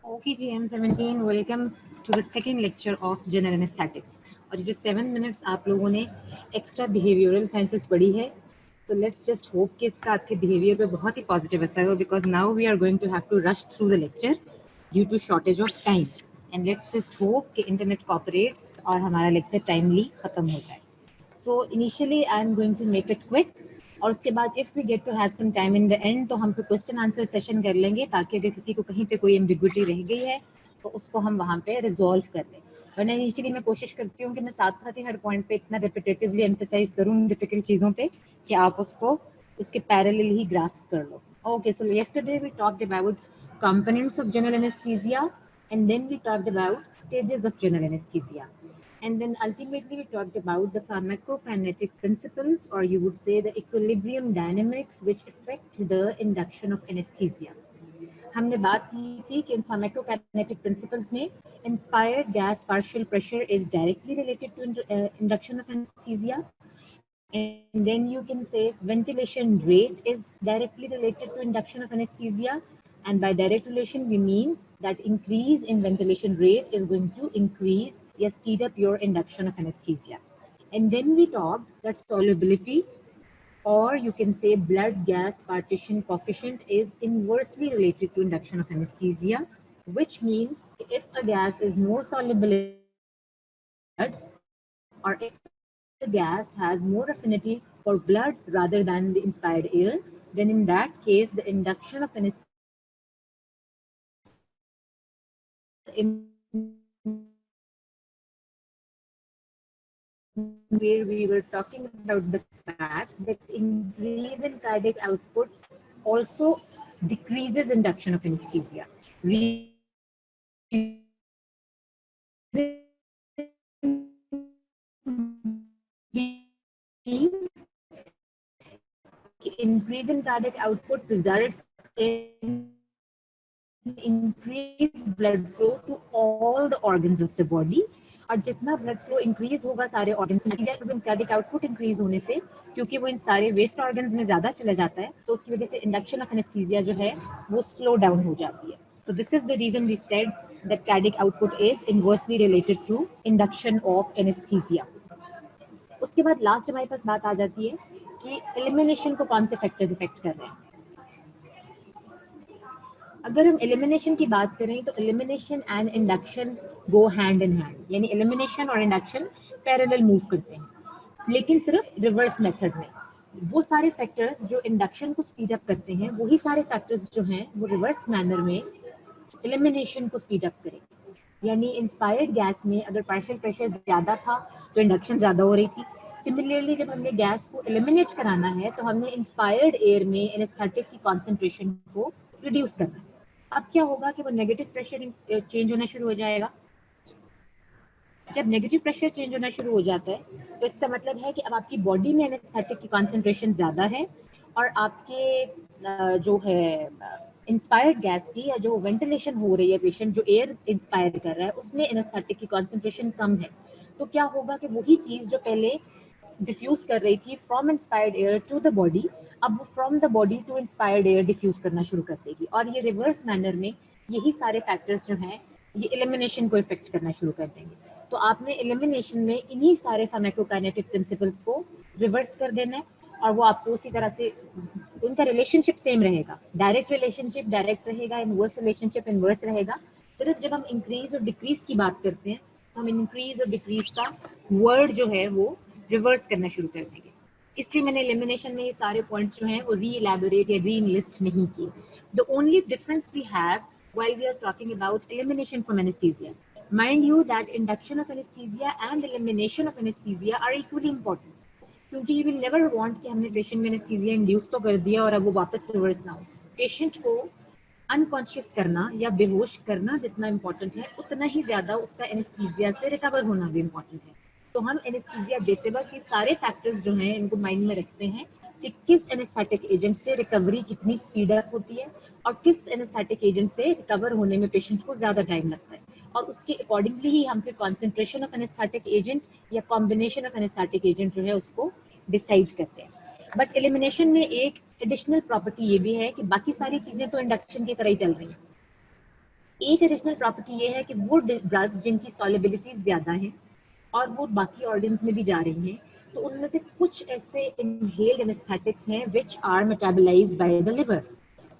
Okay जी, M17 welcome to the second lecture of general anaesthetics. और ये जो 7 मिनट्स आप लोगों ने एक्स्ट्रा बिहेवियरल साइंसेस पढ़ी है, तो लेट्स जस्ट होप कि इसका आपके बिहेवियर पे बहुत ही पॉजिटिव असर हो, because now we are going to have to rush through the lecture due to shortage of time. And let's just hope कि इंटरनेट कोऑपरेट्स और हमारा लेक्चर टाइमली ख़त्म हो जाए। So initially I am going to make it quick, और उसके बाद if we get to have some time in the end तो हम फिर क्वेश्चन आंसर सेशन कर लेंगे, ताकि अगर किसी को कहीं पे कोई एम्बिग्विटी रह गई है तो उसको हम वहाँ पे रिजॉल्व कर लें। वरना इनिशियली मैं कोशिश करती हूँ कि मैं साथ साथ ही हर पॉइंट पे इतना रिपीटेटिवली एम्फेसाइज करूँ डिफिकल्ट चीज़ों पे कि आप उसको उसके पैरेलल ही ग्रास्प कर लो। Okay, so yesterday we talked about components of general anesthesia, and then we talked about stages of general anesthesia. And then ultimately we talked about the pharmacokinetic principles, or you would say the equilibrium dynamics, which affect the induction of anesthesia. हमने बात की थी कि इन pharmacokinetic principles में inspired gas partial pressure is directly related to induction of anesthesia, and then you can say ventilation rate is directly related to induction of anesthesia, and by direct relation we mean that increase in ventilation rate is going to increase or speed up your induction of anesthesia. And then we talked that solubility, or you can say blood gas partition coefficient, is inversely related to induction of anesthesia, which means if a gas is more soluble in blood, or if the gas has more affinity for blood rather than the inspired air, then in that case the induction of anesthesia is going to be faster. Where we were talking about the fact that increase in cardiac output also decreases induction of anesthesia. Reason being, increase in cardiac output results in increased blood flow to all the organs of the body, और जितना blood flow increase होगा सारे organs में, cardiac output increase होने से, क्योंकि वो इन सारे वेस्ट ऑर्गन्स में ज्यादा चला जाता है, तो उसकी वजह से इंडक्शन ऑफ एनेस्थीसिया जो है वो स्लो डाउन हो जाती है. So this is the reason we said that cardiac output is inversely related to induction of anesthesia. उसके बाद लास्ट हमारे पास बात आ जाती है कि एलिमिनेशन को कौन से फैक्टर्स इफेक्ट कर रहे हैं. अगर हम एलिमिनेशन की बात करें तो elimination and induction go hand in hand, यानी एलिमिनेशन और इंडक्शन पैरेलल मूव करते हैं, लेकिन सिर्फ रिवर्स मेथड में. वो सारे फैक्टर्स जो इंडक्शन को स्पीड अप करते हैं, वही सारे फैक्टर्स जो हैं वो रिवर्स मैनर में एलिमिनेशन को स्पीड अप करेंगे. यानी इंस्पायर्ड गैस में अगर पार्शियल प्रेशर ज़्यादा था तो इंडक्शन ज़्यादा हो रही थी. सिमिलरली जब हमने गैस को एलिमिनेट कराना है तो हमने इंस्पायर्ड एयर में एनेस्थेटिक की कॉन्सेंट्रेशन को रिड्यूस करना है. अब क्या होगा कि वो नेगेटिव प्रेशर चेंज होना शुरू हो जाएगा. जब नेगेटिव प्रेशर चेंज होना शुरू हो जाता है तो इसका मतलब है कि अब आपकी बॉडी में एनेस्थेटिक की कॉन्सेंट्रेशन ज़्यादा है, और आपके जो है इंस्पायर्ड गैस थी या जो वेंटिलेशन हो रही है, पेशेंट जो एयर इंस्पायर कर रहा है, उसमें एनेस्थेटिक की कॉन्सेंट्रेशन कम है. तो क्या होगा कि वही चीज़ जो पहले डिफ्यूज कर रही थी from inspired air to the body, अब वो from the body to inspired air diffuse करना शुरू कर देगी. और ये रिवर्स मैनर में यही सारे फैक्टर्स जो हैं ये एलिमिनेशन को इफेक्ट करना शुरू कर देंगे. तो आपने एलिमिनेशन में इन्हीं सारे फार्माकोकाइनेटिक प्रिंसिपल्स को रिवर्स कर देना है, और वो आपको उसी तरह से उनका रिलेशनशिप सेम रहेगा. डायरेक्ट रिलेशनशिप डायरेक्ट रहेगा, इनवर्स रिलेशनशिप इनवर्स रहेगा. सिर्फ जब हम इंक्रीज और डिक्रीज की बात करते हैं तो हम इंक्रीज और डिक्रीज का वर्ड जो है वो रिवर्स करना शुरू कर देंगे. इसलिए मैंने एलिमिनेशन में ये सारे पॉइंट्स जो हैं वो री एलैबोरेट या री लिस्ट नहीं किए. The only difference we have while we are talking about elimination from anesthesia, mind you that induction of anesthesia and elimination of anesthesia are equally important, क्योंकि you will never want कि हमने patient में anaesthesia induce तो कर दिया और अब वो वापस रिवर्स ना हो. पेशेंट को अनकॉन्शियस करना या बेहोश करना जितना इम्पोर्टेंट है, उतना ही ज़्यादा उसका एनेस्थीसिया से रिकवर होना भी इम्पोर्टेंट है. तो हम एनेस्थीसिया देते वक्त ये सारे फैक्टर्स जो हैं इनको माइंड में रखते हैं कि किस एनेस्थेटिक एजेंट से रिकवरी कितनी स्पीड अप होती है और किस एनेस्थेटिक एजेंट से रिकवर होने में पेशेंट को ज़्यादा टाइम लगता है, और उसके अकॉर्डिंगली ही हम फिर कॉन्सेंट्रेशन ऑफ एनेस्थेटिक एजेंट या कॉम्बिनेशन ऑफ एनेस्थेटिक एजेंट जो है उसको डिसाइड करते हैं. बट एलिमिनेशन में एक एडिशनल प्रॉपर्टी ये भी है कि बाकी सारी चीज़ें तो इंडक्शन की तरह ही चल रही हैं. एक एडिशनल प्रॉपर्टी ये है कि वो ड्रग्स जिनकी सॉलिबिलिटी ज़्यादा है और वो बाकी ऑर्गन्स में भी जा रही हैं, तो उनमें से कुछ ऐसे इनहेल्ड एनेस्थेटिक्स हैं which are metabolised by the liver.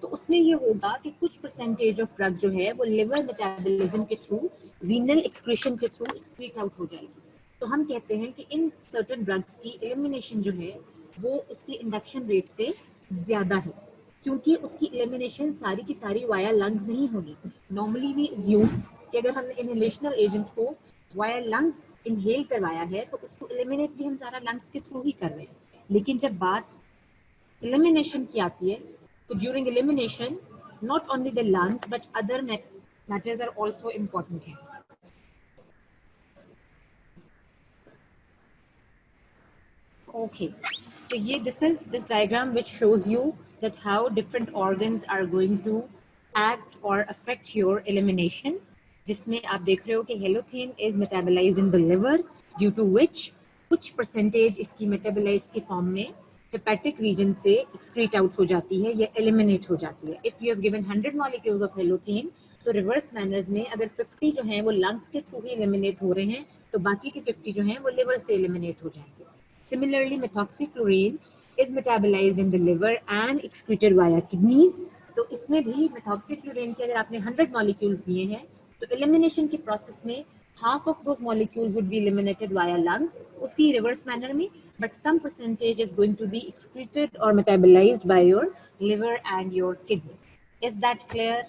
तो उसमें ये होगा कि कुछ परसेंटेज ऑफ ड्रग जो है वो लिवर मेटाबॉलिज्म के थ्रू, रीनल एक्सक्रीशन के थ्रू एक्सक्रीट आउट हो जाएगी। तो हम कहते हैं कि इन सर्टेन ड्रग्स की एलिमिनेशन जो है वो उसकी इंडक्शन रेट से ज़्यादा है, क्योंकि उसकी एलिमिनेशन सारी की सारी वाया लंग्स नहीं होगी। नॉर्मली वी अज्यूम कि अगर हमने इनहेलेशनल एजेंट को वाया लंग्स इनहेल करवाया है तो उसको एलिमिनेट भी हम सारा लंग्स के थ्रू ही कर रहे हैं, लेकिन जब बात एलिमिनेशन की आती है तो during elimination not only the lungs but other matters are also important है। Okay, so this is this diagram which shows you that how different organs are going to act or affect your elimination. जिसमें आप देख रहे हो कि halothane is metabolized in the liver, due to which कुछ percentage इसकी metabolites के form में hepatic region से excrete out हो जाती है या eliminate हो जाती है. If you have given 100 molecules of halothane, तो reverse manners में अगर 50 जो हैं वो lungs के through ही eliminate हो रहे हैं, तो बाकी के 50 जो हैं वो liver से eliminate हो जाएंगे. Similarly, methoxyfluorine is metabolized in the liver and excreted via kidneys. तो इसमें भी methoxyfluorine के अगर आपने 100 molecules दिए हैं, तो elimination की process में half of those molecules would be eliminated via lungs, उसी reverse manner में, but some percentage is going to be excreted or metabolized by your liver and your kidney. Is that clear?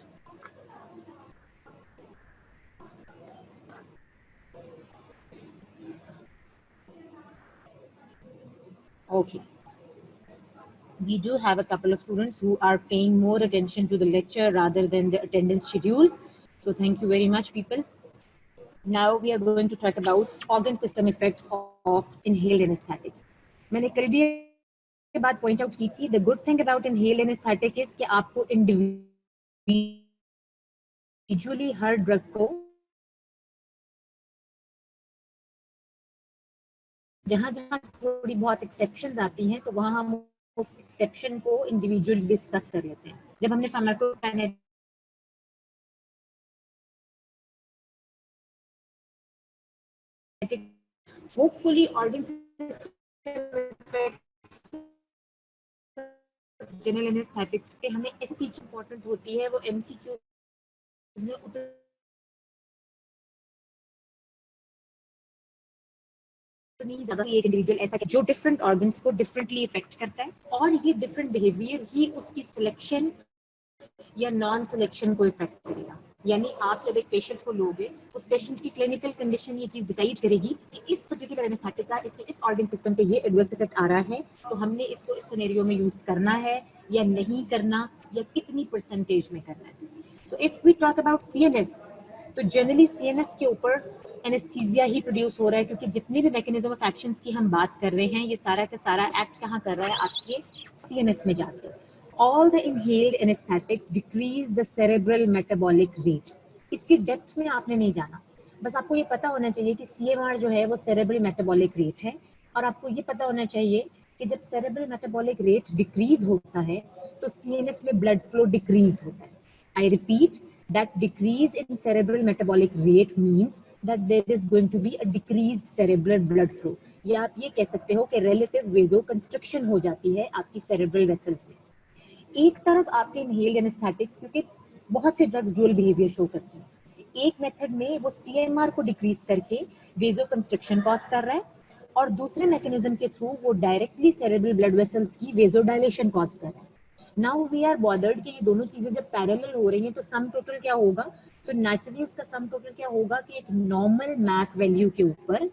Okay. We do have a couple of students who are paying more attention to the lecture rather than the attendance schedule. So thank you very much, people. Now we are going to talk about organ system effects of inhaled anesthetics. मैंने कल भी ये बात point out की थी. The good thing about inhaled anesthetic is कि आपको individually हर drug को जहाँ-जहाँ थोड़ी बहुत exceptions आती हैं, तो वहाँ हम उस exception को individually discuss कर लेते हैं. जब हमने pharmacokinetic hopefully organ system effects general anaesthetics पे हमें एससीक्यू इंपॉर्टेंट होती है, वो एमसीक्यू में उतनी ज्यादा एक इंडिविजुअल ऐसा कि जो डिफरेंट ऑर्गन्स को डिफरेंटली इफेक्ट करता है, और ये डिफरेंट बिहेवियर ही उसकी सिलेक्शन या नॉन सिलेक्शन को इफेक्ट करेगा. यानी आप जब एक पेशेंट को लोगे, उस पेशेंट की क्लिनिकल कंडीशन ये चीज डिसाइड करेगी कि इस पर्टिकुलर एनेस्थेटिक का इसके इस ऑर्गन सिस्टम पे ये एडवर्स इफेक्ट आ रहा है, तो हमने इसको इस सिनेरियो में यूज करना है या नहीं करना, या कितनी परसेंटेज में करना है. तो if we talk about CNS, तो जनरली सीएनएस के ऊपर एनेस्थीसिया ही प्रोड्यूस हो रहा है, क्योंकि जितने भी मैकेनिज्म ऑफ एक्शंस की हम बात कर रहे हैं, ये सारा का सारा एक्ट कहाँ कर रहा है, आपके सीएनएस में जाकर. All the inhaled anesthetics decrease the cerebral metabolic rate. इसकी डेप्थ में आपने नहीं जाना, बस आपको ये पता होना चाहिए कि CMR जो है वो cerebral metabolic rate है, और आपको ये पता होना चाहिए कि जब cerebral metabolic rate decrease होता है तो CNS में blood flow decrease होता है. I repeat that decrease in cerebral metabolic rate means that there is going to be a decreased cerebral blood flow. या आप ये कह सकते हो कि relative vasoconstriction हो जाती है आपकी cerebral vessels में. एक तरफ आपके इनहेल्ड एनेस्थेटिक्स, क्योंकि बहुत से ड्रग्स ड्यूअल बिहेवियर शो करते हैं, एक मेथड में वो सीएमआर को डिक्रीज करके वेजो कंस्ट्रक्शन कॉज कर रहा है, और दूसरे मैकेनिज्म के थ्रू वो डायरेक्टली सेरेब्रल ब्लड वेसल्स की वेजो डायलेशन कॉज कर रहा है. नाउ वी आर बॉदर्ड कि ये दोनों चीजें जब पैरेलल हो रही हैं तो सम टोटल क्या होगा, तो नेचुरली उसका सम टोटल क्या होगा कि एक नॉर्मल मैक वैल्यू के ऊपर,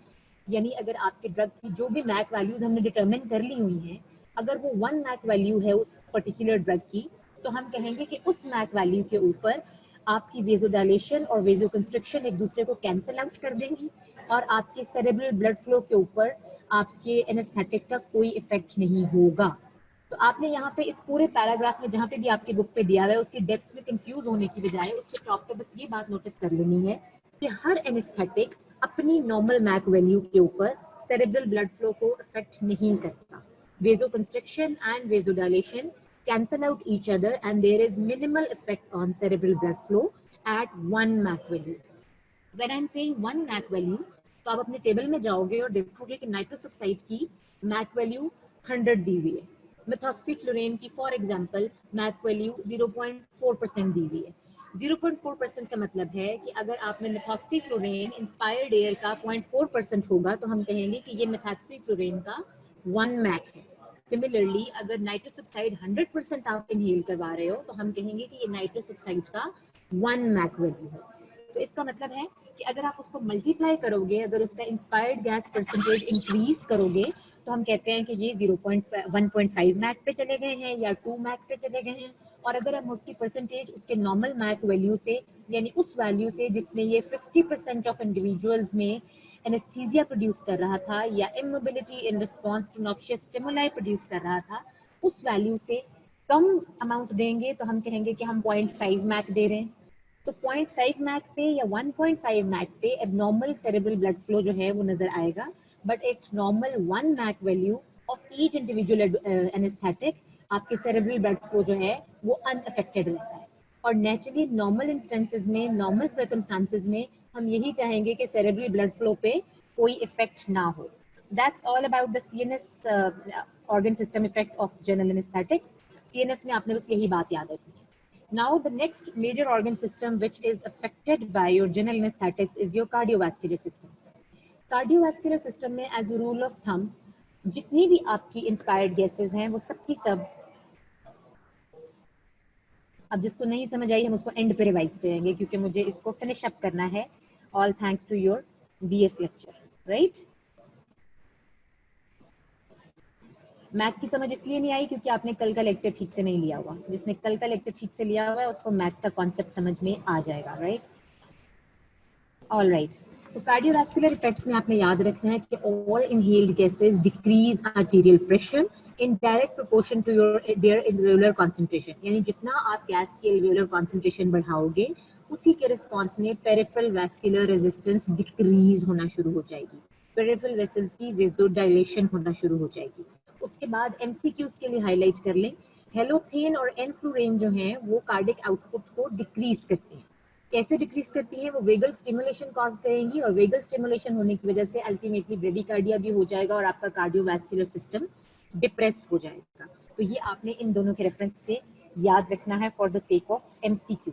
यानी अगर आपके ड्रग की जो भी मैक वैल्यूज हमने डिटरमिन कर ली हुई हैं, अगर वो 1 मैक वैल्यू है उस पर्टिकुलर ड्रग की, तो हम कहेंगे कि उस मैक वैल्यू के ऊपर आपकी वेजोडाइलेशन और वेजो कंस्ट्रिक्शन एक दूसरे को कैंसिल आउट कर देंगी, और आपके सेरेब्रल ब्लड फ्लो के ऊपर आपके एनेस्थेटिक का कोई इफेक्ट नहीं होगा. तो आपने यहाँ पे इस पूरे पैराग्राफ में जहाँ पे भी आपकी बुक पे दिया हुआ है, उसकी डेप्थ में कंफ्यूज होने की बजाय उसके टॉप पे बस ये बात नोटिस कर लेनी है कि हर एनेस्थेटिक अपनी नॉर्मल मैक वैल्यू के ऊपर सेरेब्रल ब्लड फ्लो को इफेक्ट नहीं करता. Vasoconstriction and vasodilation cancel out each other, and there is minimal effect on cerebral blood flow, at 1 MAC value. When I'm saying 1 MAC value, तो आप अपने table में जाओगे और देखोगे कि नाइट्रस ऑक्साइड की MAC वैल्यू 100 दी हुई है, मेथॉक्सीफ्लोरेन की फॉर एग्जांपल MAC वैल्यू 0.4% दी हुई है। 0.4% का मतलब है कि अगर आपने मेथॉक्सीफ्लोरेन इंस्पायर्ड एयर का 0.4% होगा तो हम कहेंगे कि ये मेथॉक्सीफ्लोरेन का 1 MAC है। सिमिलरली अगर नाइट्रस ऑक्साइड 100% आप इनहेल करवा रहे हो तो हम कहेंगे कि ये नाइट्रस ऑक्साइड का 1 MAC वैल्यू है। तो इसका मतलब है कि अगर आप उसको मल्टीप्लाई करोगे, अगर उसका इंस्पायर्ड गैस परसेंटेज इंक्रीज करोगे तो हम कहते हैं कि ये 1.5 मैक पे चले गए हैं या 2 मैक पे चले गए हैं। और अगर हम उसकी परसेंटेज उसके नॉर्मल मैक वैल्यू से, यानी उस वैल्यू से जिसमें ये 50% ऑफ इंडिविजुअल्स में एनेस्थीसिया प्रोड्यूस कर रहा था या immobility in response to noxious stimuli produce कर रहा था, उस वैल्यू से कम अमाउंट देंगे तो हम कहेंगे कि हम 0.5 मैक दे रहे हैं। तो 0.5 मैक पे या 1.5 मैक पे एबनॉर्मल सेरेब्रल ब्लड फ्लो जो है वो नजर आएगा, बट एक normal 1 MAC value of each individual anaesthetic आपके सेरेब्रल ब्लड फ्लो जो है वो अनअफेक्टेड रहता है। और नेचुरली नॉर्मल इंस्टेंसेस में, नॉर्मल सर्कमस्टांसेस में हम यही चाहेंगे कि सेरेब्रल ब्लड फ्लो पे कोई इफेक्ट ना हो। That's all about the CNS organ system effect of general anaesthetics. CNS में आपने बस यही बात याद रखनी है। Now, the next major organ system which is affected by your general anesthetics is your cardiovascular system. Cardiovascular system में as a rule of thumb, जितनी भी आपकी inspired gases हैं, वो सबकी सब, अब जिसको नहीं समझ आई हम उसको एंड पे रिवाइज करेंगे क्योंकि मुझे इसको फिनिश अप करना है। All thanks to your BS lecture, right? MAC की समझ इसलिए नहीं आई क्योंकि आपने कल का लेक्चर ठीक से नहीं लिया हुआ। जिसने कल का लेक्चर ठीक से लिया हुआ है उसको मैक का कॉन्सेप्ट समझ में आ जाएगा, right? All right, so cardiovascular effects में आपने याद रखना है कि all inhaled gases decrease arterial pressure in direct proportion to your their alveolar concentration. यानी जितना आप गैस की एल्वेओलर कंसंट्रेशन बढ़ाओगे उसी के रिस्पॉन्स में पेरिफेरल वैस्कुलर रेजिस्टेंस डिक्रीज होना शुरू हो जाएगी, पेरिफेरल वेसल्स की वेसोडाइलेशन होना शुरू हो जाएगी। उसके बाद एमसीक्यूज के लिए हाईलाइट कर लें, हेलोथेन और एनफ्लुरेन जो हैं वो कार्डिक आउटपुट को डिक्रीज करते हैं। कैसे डिक्रीज करती हैं? वो वेगल स्टिमुलेशन कॉज करेंगी और वेगल स्टिमुलेशन होने की वजह से अल्टीमेटली ब्रेडिकार्डिया भी हो जाएगा और आपका कार्डियोवैस्कुलर सिस्टम डिप्रेस हो जाएगा। तो ये आपने इन दोनों के रेफरेंस से याद रखना है for the sake of MCQ.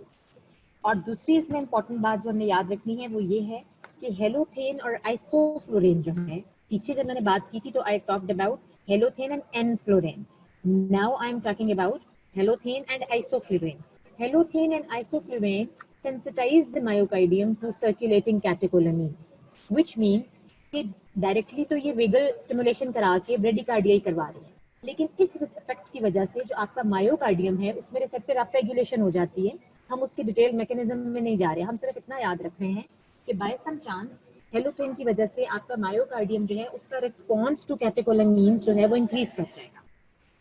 और दूसरी इसमें इंपॉर्टेंट बात जो हमने याद रखनी है वो ये है कि हेलोथेन और आइसोफ्लोरेन जो है, पीछे जब मैंने बात की थी तो I talked about halothane and एनफ्लोरेन। Now I am talking about halothane and isoflurane. Halothane and isoflurane sensitize the myocardium to circulating catecholamines, which means कि डायरेक्टली तो ये वेगल स्टिमुलेशन करा के ब्रेडिकार्डिया ही करवा रहे हैं, लेकिन इस इफेक्ट की वजह से जो आपका मायोकार्डियम है उसमें रिसेप्टर अप रेगुलेशन हो जाती है। हम उसके डिटेल मैकेनिज्म में नहीं जा रहे, हम सिर्फ इतना याद रख रहे हैं कि बाय सम चांस हेलोथेन की वजह से आपका मायोकार्डियम जो है उसका रिस्पॉन्स टू कैटेकोलामीन्स जो है वो इंक्रीज कर जाएगा।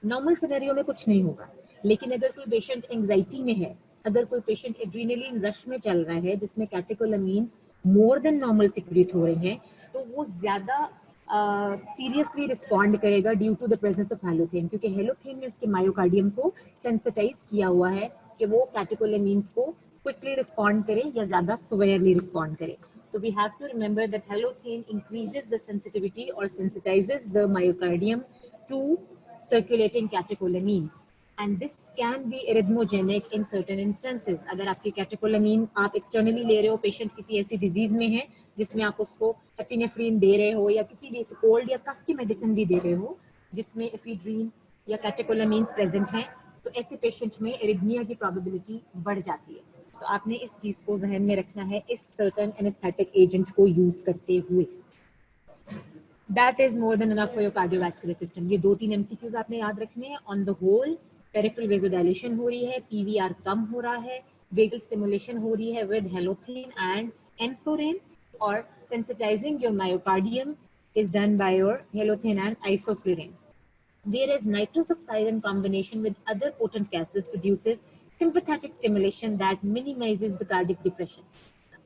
नॉर्मल सिनेरियो में कुछ नहीं होगा, लेकिन अगर कोई पेशेंट एंजाइटी में है, अगर कोई पेशेंट एड्रेनलिन रश में चल रहा है जिसमें catecholamines more than normal secrete हो रहे हैं, तो वो ज्यादा सीरियसली रिस्पॉन्ड करेगा due to the presence of halothane, क्योंकि हेलोथेन ने उसके मायोकार्डियम को सेंसिटाइज किया हुआ है कि वो कैटेकोलामीन्स को क्विकली रिस्पॉन्ड करे या ज्यादा स्वेयरली रिस्पॉन्ड करे। So we have to remember that halothane increases the sensitivity or sensitizes the myocardium to circulating catecholamines, and this can be arrhythmogenic in certain instances. अगर आपकी कैटेकोलामीन आप एक्सटर्नली ले रहे हो, पेशेंट किसी ऐसी डिजीज में है जिसमें आप उसको एपिनेफ्रिन दे रहे हो या किसी भी कोल्ड या कफ की मेडिसिन भी दे रहे हो जिसमें एफिड्रीन या कैटेकोलामीन्स प्रेजेंट हैं, तो ऐसे पेशेंट में एरिथमिया की प्रोबेबिलिटी बढ़ जाती है। तो आपने इस चीज को जहन में रखना है इस सर्टेन एनेस्थेटिक एजेंट को यूज करते हुए। That is more than enough for your cardiovascular system. ये 2-3 MCQs आपने याद रखने हैं। On the whole, peripheral vasodilation हो रही है, PVR कम हो रहा है, vagal stimulation हो रही है with halothane and enflurane, और sensitizing your myocardium is done by your halothane and isoflurane. Whereas nitrous oxide in combination with other potent gases produces sympathetic stimulation that minimizes the cardiac depression.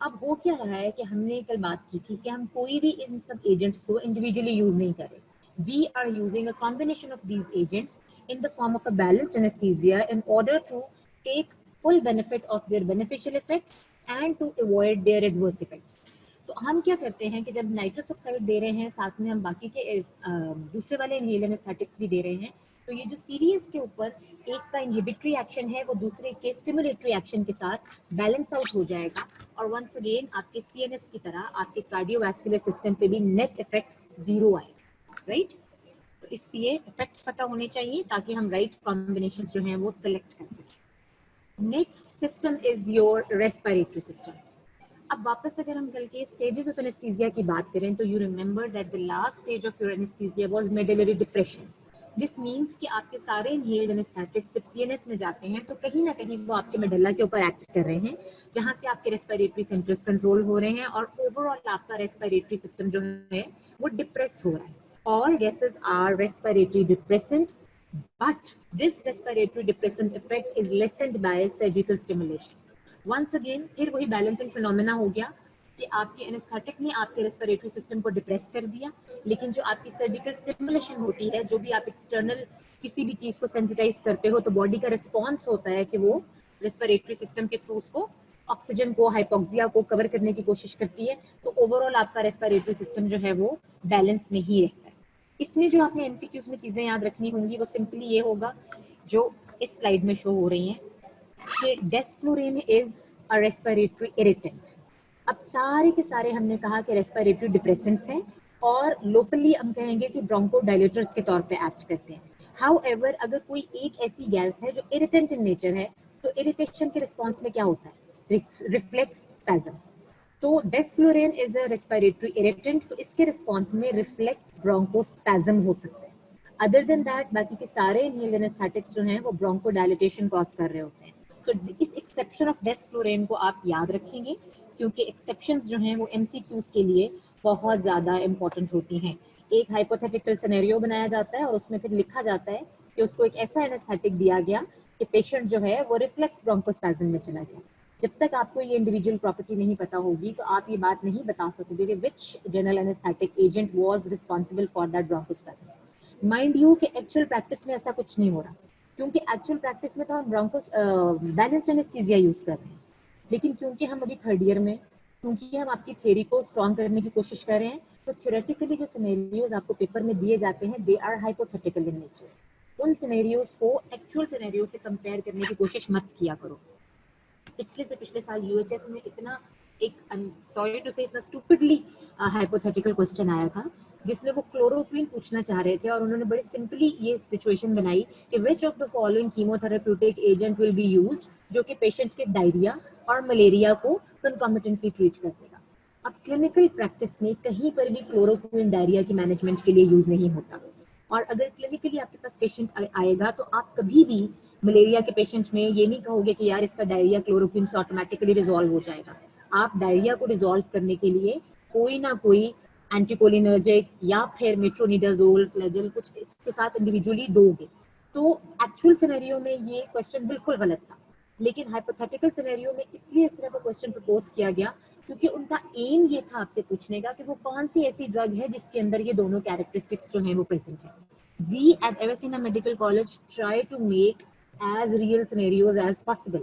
अब हो क्या रहा है कि हमने कल बात की थी कि हम कोई भी इन सब एजेंट्स को इंडिविजुअली यूज नहीं कर रहे. We are using a combination of these agents in the form of a balanced anesthesia in order to take full benefit of their beneficial effects and to avoid their adverse effects. तो हम क्या करते हैं कि जब nitrous oxide दे रहे हैं, साथ में हम बाकी के दूसरे वाले इनहेल एनेस्थेटिक्स भी दे रहे हैं, तो ये जो सीवीएस के ऊपर एक का इनहिबिटरी एक्शन है वो दूसरे के स्टिमुलेटरी एक्शन के साथ बैलेंस आउट हो जाएगा, और वंस अगेन आपके सीएनएस की तरह आपके कार्डियोवैस्कुलर सिस्टम पे भी नेट इफेक्ट जीरो आएगा, राइट? तो इसलिए इफेक्ट्स पता होने चाहिए ताकि हम राइट कॉम्बिनेशंस जो हैं वो सेलेक्ट कर सकें। Next system is your respiratory system. अब वापस अगर हम कल के स्टेजेस ऑफ एनेस्थीसिया की बात करें तो you remember that the last stage of your anaesthesia was medullary depression. This means कि आपके सारे इनहेल्ड एनेस्थेटिक्स जब सीएनएस में जाते हैं तो कहीं ना कहीं वो आपके मेडुला के ऊपर एक्ट कर रहे हैं, जहां से आपके रेस्पिरेटरी सेंटर्स कंट्रोल हो रहे हैं और ओवरऑल आपका रेस्पिरेटरी सिस्टम जो है वो डिप्रेस हो रहा है। All gases are respiratory depressant, but this respiratory depressant effect is lessened by surgical stimulation. Once again, फिर वही बैलेंसिंग फिनोमेना हो गया कि आपके एनेस्थेटिक ने आपके रेस्पिरेटरी सिस्टम को डिप्रेस कर दिया, लेकिन जो आपकी सर्जिकल स्टिमुलेशन होती है, जो भी आप एक्सटर्नल किसी भी चीज को सेंसिटाइज करते हो, तो बॉडी का रिस्पॉन्स होता है कि वो रेस्पिरेटरी सिस्टम के थ्रू उसको ऑक्सीजन को, हाइपोक्सिया को कवर करने की कोशिश करती है, तो ओवरऑल आपका रेस्पिरेटरी सिस्टम जो है वो बैलेंस में ही रहता है। इसमें जो आपने एमसीक्यूज में चीजें याद रखनी होंगी वो सिंपली ये होगा जो इस स्लाइड में शो हो रही हैं कि डेस्फ्लोरेन इज अ रेस्पिरेटरी इरिटेंट। अब सारे के सारे हमने कहा कि रेस्पिरेटरी डिप्रेसेंट्स हैं और लोकली हम कहेंगे कि ब्रोंकोडायलेटर्स के तौर पे एक्ट करते हैं। हाउएवर अगर कोई एक ऐसी गैस है जो इरिटेंट इन नेचर है तो इरिटेशन के रिस्पॉन्स में क्या होता है? Reflex spasm. तो desflurane is a respiratory irritant, तो इसके रिस्पॉन्स में रिफ्लेक्स ब्रोंकोस्पैज्म हो सकता है। अदर देन दैट बाकी के सारे इनहेल्ड एनेस्थेटिक्स जो हैं वो ब्रोंकोडायलेटेशन कॉज कर रहे होते हैं। सो इस एक्सेप्शन ऑफ डेस्फ्लोरेन को आप याद रखेंगे क्योंकि एक्सेप्शंस जो हैं वो एमसीक्यूज के लिए बहुत ज़्यादा इंपॉर्टेंट होती हैं। एक हाइपोथेटिकल सिनेरियो बनाया जाता है और उसमें फिर लिखा जाता है कि उसको एक ऐसा एनेस्थेटिक दिया गया कि पेशेंट जो है वो रिफ्लेक्स ब्रोंकोस्पैज्म में चला गया। जब तक आपको ये इंडिविजुअल प्रॉपर्टी नहीं पता होगी तो आप ये बात नहीं बता सकोगे कि which general anaesthetic agent was responsible for that bronchospasm. Mind you कि एक्चुअल प्रैक्टिस में ऐसा कुछ नहीं हो रहा, क्योंकि एक्चुअल प्रैक्टिस में तो हम ब्रोंकोस बैलेंस्ड एनेस्थीसिया यूज कर रहे हैं, लेकिन क्योंकि हम अभी थर्ड ईयर में, क्योंकि हम आपकी थ्योरी को स्ट्रॉन्ग करने की कोशिश कर रहे हैं, तो थ्योरेटिकली जो सिनेरियोज आपको पेपर में दिए जाते हैं they are hypothetical in nature. उन सिनेरियोज को एक्चुअल सिनेरियो से कंपेयर करने की कोशिश मत किया करो। पिछले से पिछले साल यूएचएस में इतना एक सॉरी टू से इतना स्टूपिडली हाइपोथेटिकल क्वेश्चन आया था जिसमें वो क्लोरोक्विन पूछना चाह रहे थे और उन्होंने बड़े सिंपली ये सिचुएशन बनाई कि which of the following chemotherapeutic agent will be used जो कि पेशेंट के डायरिया और मलेरिया को कंकॉमिटेंटली ट्रीट कर देगा। अब क्लिनिकल प्रैक्टिस में कहीं पर भी क्लोरोक्विन डायरिया की मैनेजमेंट के लिए यूज नहीं होता, और अगर क्लिनिकली आपके पास पेशेंट आएगा तो आप कभी भी मलेरिया के पेशेंट्स में ये नहीं कहोगे कि यार इसका डायरिया क्लोरोक्विन से ऑटोमेटिकली रिजॉल्व हो जाएगा। आप डायरिया को रिजॉल्व करने के लिए कोई ना कोई एंटीकोलिनर्जिक या फिर मेट्रोनिडाजोल, फ्लैजेल कुछ इसके साथ इंडिविजुअली दोगे। तो एक्चुअल सिनेरियो में ये क्वेश्चन बिल्कुल गलत था, लेकिन हाइपोथेटिकल सिनेरियो में इसलिए इस तरह का क्वेश्चन प्रपोज किया गया क्योंकि उनका एम ये था आपसे पूछने का कि वो कौन सी ऐसी ड्रग है जिसके अंदर ये दोनों कैरेक्टरिस्टिक्स जो हैं वो प्रेजेंट है। We at Avicenna Medical College try to make as real scenarios as possible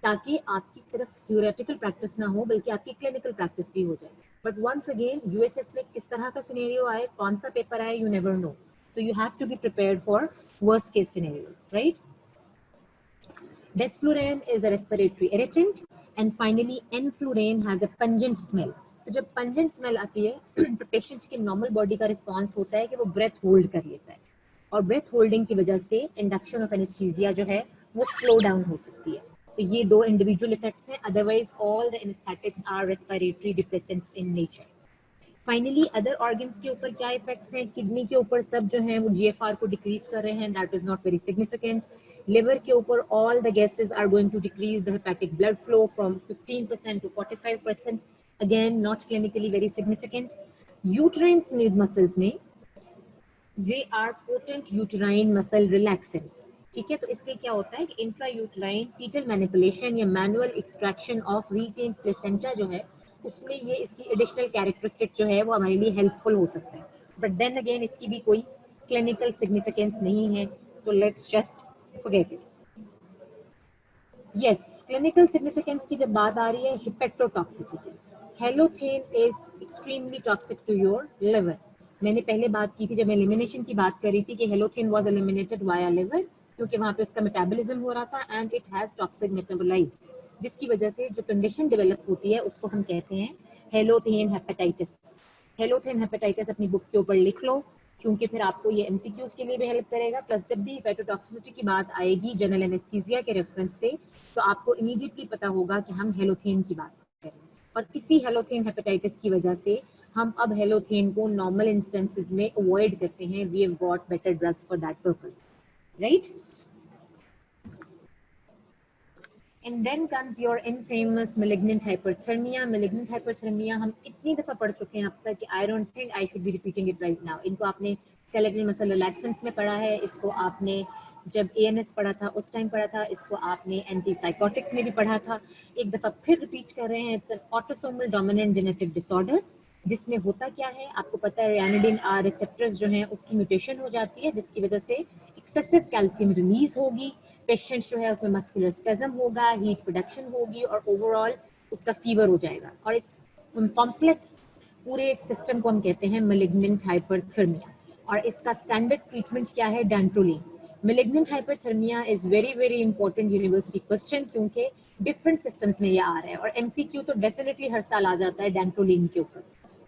ताकि आपकी सिर्फ थियोरेटिकल प्रैक्टिस ना हो बल्कि आपकी क्लिनिकल प्रैक्टिस भी हो जाए। बट वंस अगेन यूएचएस में किस तरह का सिनेरियो आए, कौन सा पेपर आए, you never know, so you have to be prepared for worst case scenarios, right? Desflurane is a respiratory irritant and finally enflurane has a pungent smell. तो जब पंजेंट स्मेल आती है तो पेशेंट के नॉर्मल बॉडी का response होता है कि वो ब्रेथ होल्ड कर लेता है और ब्रेथ होल्डिंग की वजह से इंडक्शन ऑफ एनेस्थीसिया जो है वो स्लो डाउन हो सकती है। तो ये दो इंडिविजुअल इफेक्ट्स हैं, otherwise all the anaesthetics are respiratory depressants in nature. Finally other organs के ऊपर क्या इफेक्ट्स हैं? किडनी के ऊपर सब जो हैं वो जीएफआर को डिक्रीज कर रहे हैं, that is not very significant. Liver के ऊपर all the gases are going to decrease the hepatic blood flow from 15% to 45%, again not clinically very significant. Uterine smooth muscles में they are potent uterine muscle relaxants, ठीक है? तो इसलिए क्या होता है कि इंट्रा यूट्राइन फीटल मैनिपुलेशन या manual extraction of retained placenta जो है उसमें ये इसकी एडिशनल कैरेक्टरिस्टिक जो है वो हमारे लिए हेल्पफुल हो सकता है, बट देन अगेन इसकी भी कोई क्लिनिकल सिग्निफिकेंस नहीं है, तो let's just forget it. Yes, clinical significance की जब बात आ रही है, hepatotoxicity, halothane is extremely toxic to your liver. मैंने पहले बात की थी जब मैं एलिमिनेशन की बात कर रही थी कि halothane was eliminated via liver, क्योंकि वहां पे उसका मेटाबॉलिज्म हो रहा था and it has toxic metabolites, जिसकी वजह से जो कंडीशन डेवलप होती है उसको हम कहते हैं हेलोथेन हेपेटाइटिस। हेलोथेन हेपेटाइटिस अपनी बुक के ऊपर लिख लो, क्योंकि फिर आपको ये एमसीक्यूज के लिए भी हेल्प करेगा, प्लस जब भी हेपेटोटॉक्सिसिटी की बात आएगी जनरल एनेस्थीसिया के रेफरेंस से, तो आपको इमीडिएटली पता होगा कि हम हेलोथेन की बात कर रहे हैं। और इसी हेलोथेन हेपेटाइटिस की वजह से हम अब हेलोथेन को नॉर्मल इंस्टेंसेस में अवॉइड करते हैं। We have got better drugs for that purpose, right? And then comes your infamous malignant hyperthermia. Malignant hyperthermia हम इतनी दफा पढ़ चुके हैं अब तक कि I don't think I should be repeating it right now. इनको आपने skeletal muscle relaxants में पढ़ा है, इसको आपने जब ANS पढ़ा था उस टाइम पढ़ा था, इसको आपने एंटीसाइकोटिक्स में भी पढ़ा था, एक दफा फिर रिपीट कर रहे हैं। It's an autosomal dominant genetic disorder, जिसमें होता क्या है आपको पता है, रैनिडिन आर रिसेप्टर्स जो हैं उसकी म्यूटेशन हो जाती है, जिसकी वजह से एक्सेसिव कैल्शियम रिलीज होगी, पेशेंट जो है उसमें मस्कुलर स्पेजम होगा, हीट प्रोडक्शन होगी और ओवरऑल उसका फीवर हो जाएगा। और इस कॉम्प्लेक्स पूरे एक सिस्टम को हम कहते हैं मैलिग्नेंट हाइपरथर्मिया। और इसका स्टैंडर्ड ट्रीटमेंट क्या है? Dantrolene. Malignant hyperthermia is very very important university question, क्योंकि डिफरेंट सिस्टम्स में ये आ रहा है और एमसीक्यू तो डेफिनेटली हर साल आ जाता है डैंट्रोलिन के ऊपर।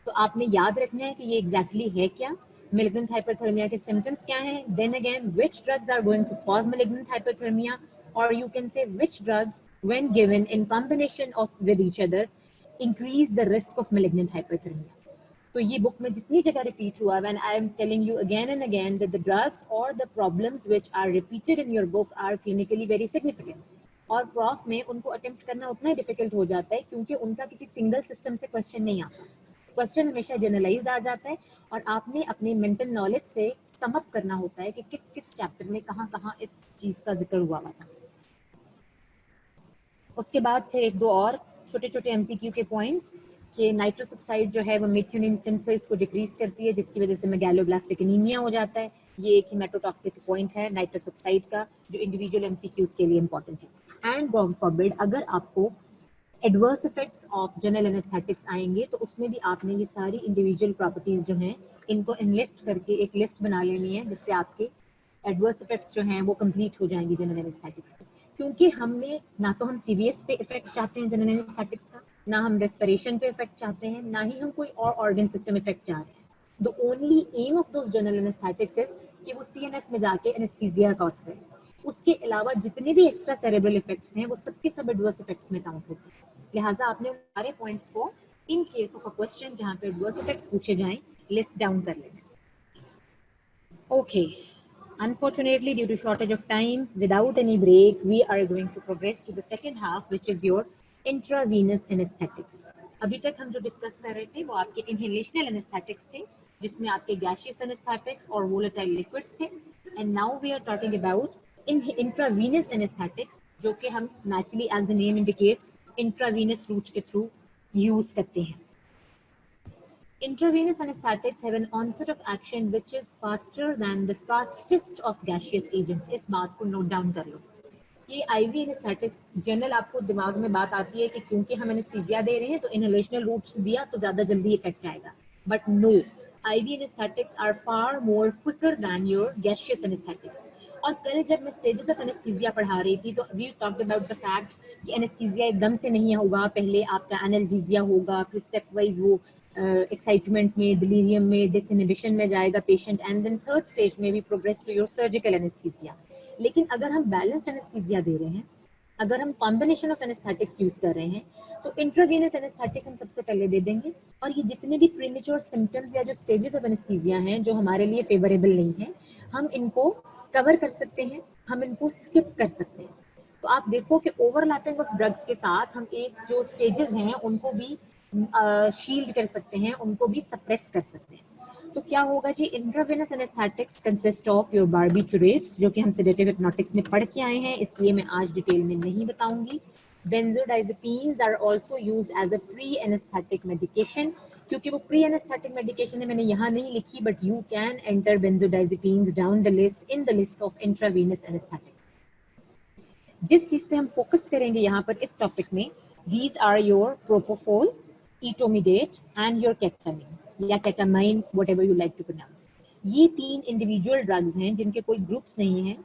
तो आपने याद रखना है कि ये एग्जैक्टली है क्या, malignant hyperthermia के symptoms क्या हैं, then again which drugs are going to cause malignant hyperthermia, or you can say which drugs when given in combination of with each other increase the risk of malignant hyperthermia. तो ये book में जितनी जगह repeat हुआ, when I am telling you again and again that the drugs or the problems which are repeated in your book are clinically very significant, और prof में उनको attempt करना उतना ही डिफिकल्ट हो जाता है क्योंकि उनका किसी सिंगल सिस्टम से क्वेश्चन नहीं आता, क्वेश्चन हमेशा जनरलाइज्ड आ जाता है और आपने अपने मेंटल नॉलेज से सम अप करना होता है कि किस किस चैप्टर में कहाँ कहाँ इस चीज का जिक्र हुआ था। उसके बाद फिर एक दो और छोटे छोटे एमसीक्यू के पॉइंट्स कि नाइट्रस ऑक्साइड जो है वो मेथियोनिन सिंथेसिस को डिक्रीज करती है, जिसकी वजह से मेगैलोब्लास्टिक एनीमिया हो जाता है। ये एक हेमेटोटॉक्सिक पॉइंट है नाइट्रस ऑक्साइड का, जो इंडिविजुअल एमसीक्यूज के लिए इंपॉर्टेंट है। एंड गॉड फॉरबिड अगर आपको adverse effects of general anaesthetics आएंगे तो उसमें भी आपने ये सारी इंडिविजुअल प्रॉपर्टीज जो हैं इनको इनलिस्ट करके एक लिस्ट बना लेनी है, जिससे आपके एडवर्स इफेक्ट्स जो हैं वो कंप्लीट हो जाएंगे जनरल एनेस्थेटिक्स के। क्योंकि हमने ना तो हम सीवीएस पे इफेक्ट चाहते हैं जनरल एनेस्थेटिक्स का, ना हम रेस्पिरेशन पे इफेक्ट चाहते हैं, ना ही हम कोई और ऑर्गन सिस्टम इफेक्ट चाह रहे हैं। The only aim of those general anaesthetics is कि वो सीएनएस में जाके एनेस्थीसिया कॉज करें। उसके अलावा जितने भी एक्स्ट्रा सेरेब्रल इफेक्ट्स हैं वो सबके सब एडवर्स इफेक्ट्स में काउंट होते हैं। लिहाजा आपने सारे पॉइंट्स को in case of a question जहां पे एडवर्स इफेक्ट्स पूछे जाएं लिस्ट डाउन कर लेना। Okay, unfortunately due to shortage of time, without any break, we are going to progress to the second half, which is your intravenous anesthetics. अभी तक हम जो डिस्कस कर रहे थे वो आपके इनहेलेशनल एनेस्थेटिक्स थे, जिसमें आपके गैशियस एनेस्थेटिक्स और वोलेटाइल लिक्विड्स थे, and now we are talking about intravenous anaesthetics, जो कि हम naturally as the name indicates intravenous route के थ्रू यूज करते हैं। Intravenous anesthetics have an onset of action which is faster than the fastest of gaseous agents. इस बात को note down कर लो। ये आईवी एनेस्थेटिक्स जनरल आपको दिमाग में बात आती है कि क्योंकि हम एनेस्थीसिया दे रहे हैं तो इनहेलेशनल रूट से दिया तो ज्यादा जल्दी इफेक्ट आएगा, but no, IV anaesthetics are far more quicker than your gaseous anaesthetics. और कल जब मैं स्टेजेस ऑफ एनेस्थीसिया पढ़ा रही थी तो we talked about the fact कि एनेस्थीसिया एकदम से नहीं होगा, पहले आपका एनाल्जेसिया होगा, फिर स्टेप वाइज वो एक्साइटमेंट में, डिलीरियम में, डिसइनहिबिशन में जाएगा patient, and then third stage में we progress to your surgical anaesthesia. लेकिन अगर हम बैलेंस्ड एनेस्थीसिया दे रहे हैं, अगर हम कॉम्बिनेशन ऑफ एनेस्थेटिक्स यूज कर रहे हैं, तो इंट्रावेनस एनेस्थेटिक हम सबसे पहले दे देंगे। और ये जितने भी प्रीमेच्योर सिम्टम्स या जो स्टेजेस ऑफ एनेस्थीसिया हैं जो हमारे लिए फेवरेबल नहीं है, हम इनको कवर कर सकते हैं, हम इनको स्किप कर सकते हैं। तो आप देखो कि ओवरलैपिंग ऑफ ड्रग्स के साथ हम एक जो स्टेजेस हैं उनको भी शील्ड कर सकते हैं, उनको भी सप्रेस कर सकते हैं। तो क्या होगा जी, intravenous anaesthetics consist of your barbiturates, जो कि हम सेडेटिव हिप्नोटिक्स में पढ़ के आए हैं, इसलिए मैं आज डिटेल में नहीं बताऊंगी। Benzodiazepines are also used as a pre anaesthetic medication, क्योंकि वो प्री एनेस्थेटिक मेडिकेशन है, मैंने यहाँ नहीं लिखी, but you can enter benzodiazepines down the list in the list of intravenous anaesthetic. जिस चीज पे हम फोकस करेंगे यहाँ पर इस टॉपिक में, these are your propofol, etomidate and your ketamine या ketamine, whatever you like to pronounce. ये 3 इंडिविजुअल ड्रग्स हैं जिनके कोई ग्रुप्स नहीं हैं,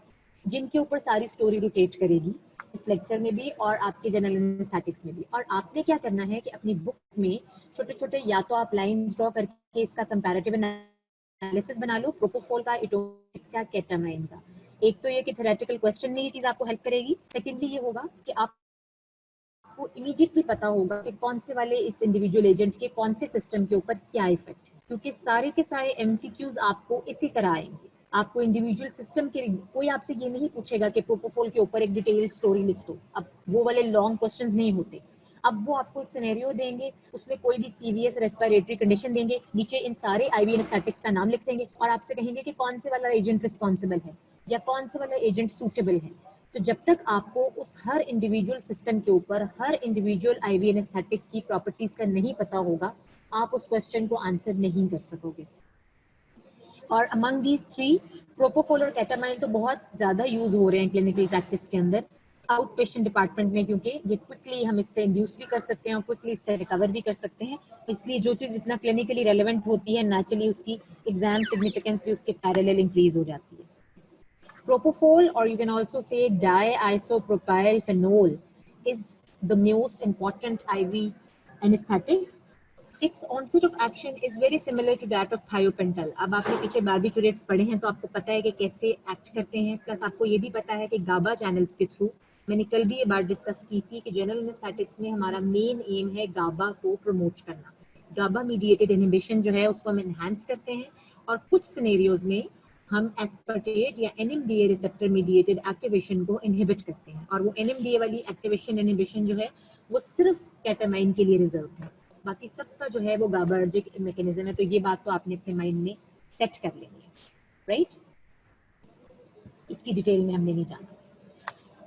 जिनके ऊपर सारी स्टोरी रोटेट करेगी इस लेक्चर में भी और आपके जनरल एनेस्थेटिक्स में भी। और आपने क्या करना है कि अपनी बुक में छोटे छोटे या तो आप लाइंस ड्रॉ करके इसका कंपैरेटिव एनालिसिस बना लो, प्रोपोफोल का, इटोमिडेट का, केटामाइन का। एक तो ये कि थ्योरेटिकल क्वेश्चन में ये चीज आपको हेल्प करेगी। सेकेंडली ये होगा कि आपको इमीडिएटली पता होगा कि कौन से वाले इस इंडिविजुअल एजेंट के कौन से सिस्टम के ऊपर क्या इफेक्ट है, क्योंकि सारे के सारे एमसीक्यूज आपको इसी तरह आएंगे। आपको इंडिविजुअल सिस्टम के, कोई आपसे ये नहीं पूछेगा कि प्रोपोफोल के ऊपर एक डिटेल्ड स्टोरी लिख दो, अब वो वाले लॉन्ग क्वेश्चंस नहीं होते। अब वो आपको एक सिनेरियो देंगे, उसमें कोई भी सीवियस रेस्पिरेटरी कंडीशन देंगे, नीचे इन सारे आईवी एनेस्थेटिक्स का नाम लिख देंगे और आपसे कहेंगे कि कौन से वाला एजेंट रिस्पॉन्सिबल है या कौन से वाला एजेंट सूटेबल है। तो जब तक आपको उस हर इंडिविजुअल सिस्टम के ऊपर हर इंडिविजुअल आईवी एनेस्थेटिक की प्रॉपर्टीज का नहीं पता होगा, आप उस क्वेश्चन को आंसर नहीं कर सकोगे। और अमंग दीज 3, प्रोपोफोल और केटामाइन तो बहुत ज्यादा यूज हो रहे हैं क्लिनिकल प्रैक्टिस के अंदर, आउट पेशेंट डिपार्टमेंट में, क्योंकि ये क्विकली हम इससे इंड्यूस भी कर सकते हैं और क्विकली इससे रिकवर भी कर सकते हैं। इसलिए जो चीज इतना क्लिनिकली रेलेवेंट होती है, नेचुरली उसकी एग्जाम सिग्निफिकेंस भी उसके पैरेलल इंक्रीज हो जाती है। Propofol, or you can also say diisopropyl phenol, is the most important IV anesthetic. Its onset of action is very similar to that of thiopental. अब आपने पीछे बार्बिटूरेट्स पढ़े हैं तो आपको पता है कि कैसे एक्ट करते हैं, प्लस आपको ये भी पता है कि गाबा चैनल्स के थ्रू, मैंने कल भी ये बात डिस्कस की थी कि जनरल एनेस्थेटिक्स में हमारा मेन एम है गाबा को प्रमोट करना। गाबा मीडिएटेड इनहिबिशन जो है उसको हम एनहांस करते हैं और कुछ सिनेरियोज में हम एस्पर्टेट या एनएमडीए रिसेप्टर मीडिएटेड एक्टिवेशन को इनहिबिट करते हैं, और वो एनएमडीए वाली एक्टिवेशन इनहिबिशन जो है वो सिर्फ केटामाइन के लिए रिजर्व है, बाकी सबका जो है वो गाबार्जिक मैकेनिज्म है। तो ये बात तो आपने अपने माइंड में सेट कर लेनी है, राइट? इसकी डिटेल में हमने नहीं जाना।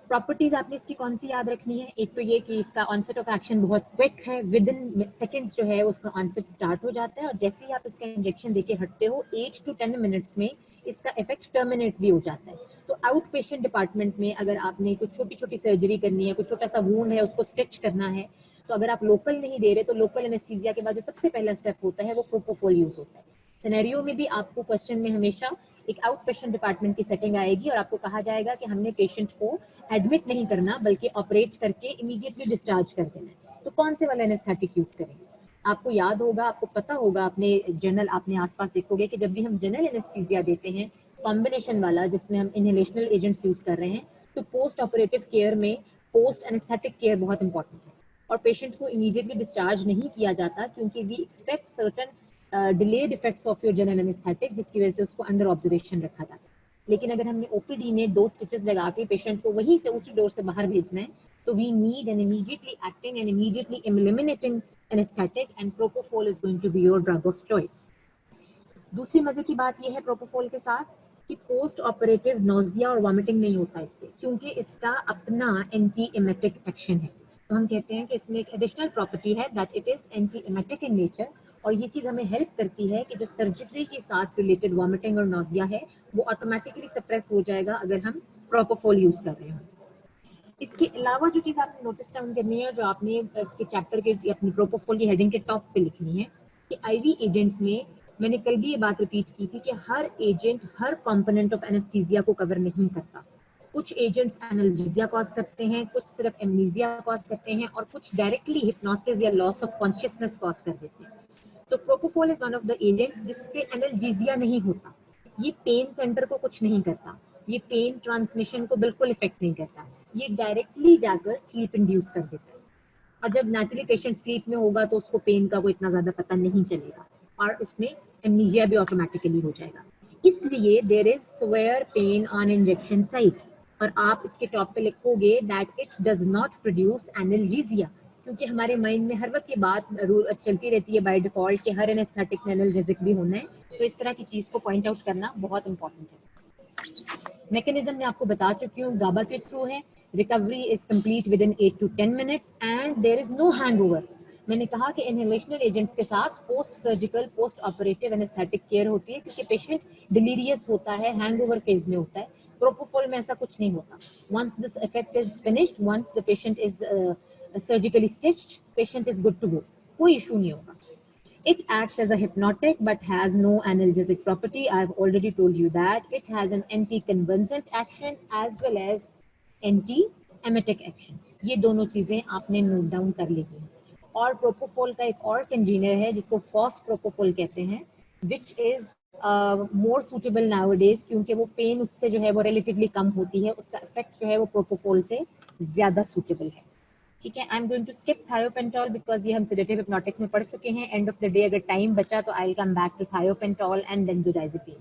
प्रॉपर्टीज आपने इसकी कौन सी याद रखनी है? एक तो ये कि इसका ऑनसेट ऑफ एक्शन बहुत क्विक है, विद इन सेकेंड्स जो है उसका ऑनसेट स्टार्ट हो जाता है और जैसे ही आप इसका इंजेक्शन देके हटते हो 8 to 10 मिनट्स में इसका इफेक्ट टर्मिनेट भी हो जाता है। तो आउट पेशेंट डिपार्टमेंट में अगर आपने कुछ छोटी छोटी सर्जरी करनी है, कुछ छोटा सा वूंड है उसको स्टिच करना है, तो अगर आप लोकल नहीं दे रहे तो लोकल एनेस्थीसिया के बाद जो सबसे पहला स्टेप होता है वो प्रोपोफोल यूज होता है। सिनेरियो में भी आपको क्वेश्चन में हमेशा एक आउट पेशेंट डिपार्टमेंट की सेटिंग आएगी और आपको कहा जाएगा कि हमने पेशेंट को एडमिट नहीं करना बल्कि ऑपरेट करके इमीडिएटली डिस्चार्ज कर देना है। तो कौन से वाला एनेस्थेटिक यूज करेंगे? आपको याद होगा, आपको पता होगा, अपने जनरल आपने आसपास देखोगे कि जब भी हम जनरल एनेस्थीसिया देते हैं कॉम्बिनेशन वाला जिसमें हम इनहेलेशनल एजेंट्स यूज कर रहे हैं, तो पोस्ट ऑपरेटिव केयर में पोस्ट एनेस्थेटिक केयर बहुत इंपॉर्टेंट है और पेशेंट को इमीडिएटली डिस्चार्ज नहीं किया जाता क्योंकि we expect certain delayed effects of your general anaesthetic, जिसकी वजह से उसको अंडर ऑब्जर्वेशन रखा जाता है। लेकिन अगर हमने ओपीडी में 2 स्टिचेस लगा के पेशेंट को वहीं से उसी डोर से बाहर भेजना है, तो we need an immediately acting and immediately eliminating anaesthetic and propofol is going to be your drug of choice. दूसरी मजे की बात यह है प्रोपोफोल के साथ कि पोस्ट ऑपरेटिव नोजिया और वॉमिटिंग नहीं होता इससे, क्योंकि इसका अपना एंटी एमेटिक एक्शन है। तो हम कहते हैं कि इसमें एक एडिशनल प्रॉपर्टी है that it is anti emetic in nature, और ये चीज हमें हेल्प करती है कि जो सर्जरी के साथ रिलेटेड वॉमिटिंग और नोजिया है वो ऑटोमेटिकली सप्रेस हो जाएगा अगर हम प्रोपोफोल यूज कर रहे हैं। इसके अलावा जो चीज आपने नोटिस डाउन करनी है, जो आपने इसके चैप्टर के अपनी प्रोपोफोल की हेडिंग के टॉप पे लिखनी है कि आईवी एजेंट्स में, मैंने कल भी ये बात रिपीट की थी कि हर एजेंट हर कंपोनेंट ऑफ एनेस्थीसिया को कवर नहीं करता। कुछ एजेंट्स एनाल्जेसिया कॉज करते हैं, कुछ सिर्फ एमनीजिया कॉज करते हैं और कुछ डायरेक्टली हिप्नोसिस या लॉस ऑफ कॉन्शियसनेस कॉज कर देते हैं। तो propofol is one of the agents जिससे एनाल्जेसिया नहीं होता, ये पेन सेंटर को कुछ नहीं करता, ये पेन ट्रांसमिशन को बिल्कुल इफेक्ट नहीं करता, ये डायरेक्टली जाकर स्लीप इंड्यूस कर देता है। और जब नेचुरली पेशेंट स्लीप में होगा तो उसको पेन का कोई इतना ज्यादा पता नहीं चलेगा और उसमें एमनीजिया भी ऑटोमेटिकली हो जाएगा। इसलिए there is severe pain on injection site, और आप इसके टॉप पे लिखोगे that it does not produce analgesia, क्योंकि हमारे माइंड में हर वक्त ये बात चलती रहती है बाय डिफॉल्ट कि हर एनेस्थेटिक में एनाल्जेसिक भी होना है। तो इस तरह की चीज को पॉइंट आउट करना बहुत इंपॉर्टेंट है। मैकेनिज्म में आपको बता चुकी हूँ, गाबा के थ्रू है, recovery is complete within 8 to 10 minutes and there is no hangover. मैंने कहा कि इनहेलेशनल एजेंट्स के साथ post surgical post operative anaesthetic care होती है क्योंकि पेशेंट डिलीरियस होता है, हैंगओवर फेज में होता है, प्रोपोफोल में ऐसा कुछ नहीं होता. Once this effect is finished, once the patient is surgically stitched, patient is good to go. कोई इशू नहीं होगा. It acts as a hypnotic but has no analgesic property. I've already told you that. It has an anti-convulsant action as well as anti-emetic action. ये दोनों चीजें आपने note down कर ली हैं. और प्रोपोफोल का एक और कंजीनियर है जिसको फॉस प्रोपोफोल कहते हैं, which is more suitable nowadays, क्योंकि वो पेन उससे जो है वो रिलेटिवली कम होती है, उसका इफेक्ट जो है वो प्रोपोफोल से ज्यादा सुटेबल है. ठीक है. I am going to skip thiopental because ये हम सेडेटिव हिप्नोटिक्स में पढ़ चुके हैं. एंड ऑफ द डे अगर टाइम बचा तो I come back to thiopental and benzodiazepine.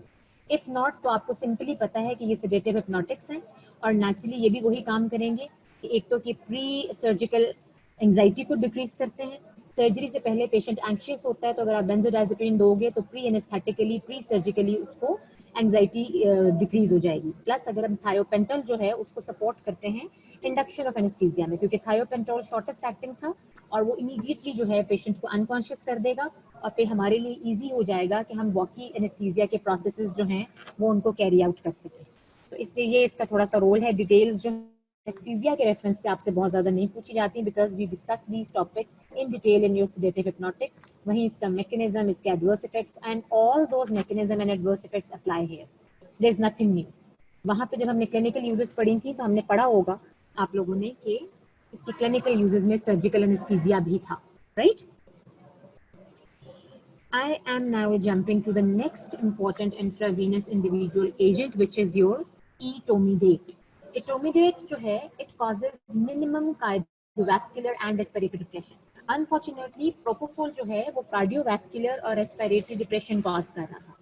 If not तो आपको सिंपली पता है कि ये सेडेटिव हिप्नोटिक्स हैं और नेचुरली ये भी वही काम करेंगे कि एक तो कि प्री सर्जिकल एंजाइटी को डिक्रीज करते हैं. सर्जरी से पहले पेशेंट एंग्शियस होता है, तो अगर आप बेंजोडाइजेपिन दोगे तो प्री एनेस्थेटिकली प्री सर्जिकली उसको एंजाइटी डिक्रीज हो जाएगी. प्लस अगर हम थायोपेंटल जो है उसको सपोर्ट करते हैं इंडक्शन ऑफ एनेस्थीसिया में, क्योंकि थायोपेंटॉल शॉर्टेस्ट एक्टिंग था और वो इमीडिएटली जो है पेशेंट को अनकॉन्शियस कर देगा और फिर हमारे लिए इजी हो जाएगा कि हम बाकी एनेस्थीसिया के प्रोसेसेस जो हैं वो उनको कैरी आउट कर सकें. तो इसलिए ये इसका थोड़ा सा रोल है. डिटेल्स जो एनेस्थीसिया के रेफरेंस से आपसे बहुत ज्यादा नहीं पूछी जाती because we discuss these topics in detail in your sedative hypnotics. वहीं इसका मैकेनिज्म, इसके adverse effects and all those mechanism and adverse effects apply here. There is nothing new. वहां पे जब हमने क्लिनिकल यूजेस पढ़ी थी तो हमने पढ़ा होगा आप लोगों ने कि इसकी क्लिनिकल यूजेस में सर्जिकल एनेस्थीसिया भी था, right? I am now jumping to the next important intravenous individual agent which is your etomidate. Etomidate जो है it causes minimum cardiovascular and respiratory depression. Unfortunately propofol जो है वो cardiovascular और respiratory depression cause कर रहा था.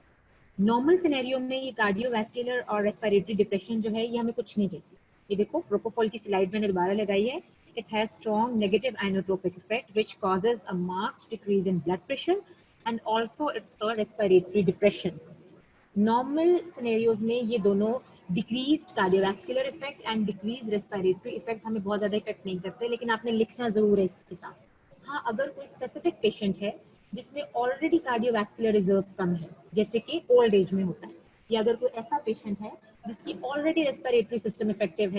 नॉर्मल सिनेरियो में ये कार्डियोवैस्कुलर और रेस्पिरेटरी डिप्रेशन जो है ये हमें कुछ नहीं देती. ये देखो प्रोपोफोल की स्लाइड मैंने दोबारा लगाई है. It has strong negative inotropic effect which causes a marked decrease in blood pressure and also it's a respiratory depression. Normal scenarios में ये दोनों decreased cardiovascular effect and decrease respiratory effect हमें बहुत ज्यादा इफेक्ट नहीं करते, लेकिन आपने लिखना जरूर है इसके साथ. हाँ, अगर कोई स्पेसिफिक पेशेंट है जिसमें ऑलरेडी कार्डियोवैस्कुलर रिजर्व कम है, जैसे कि ओल्ड एज में होता है, या अगर कोई ऐसा पेशेंट है जिसकी ऑलरेडी रेस्पिरेटरी सिस्टम इफेक्टेड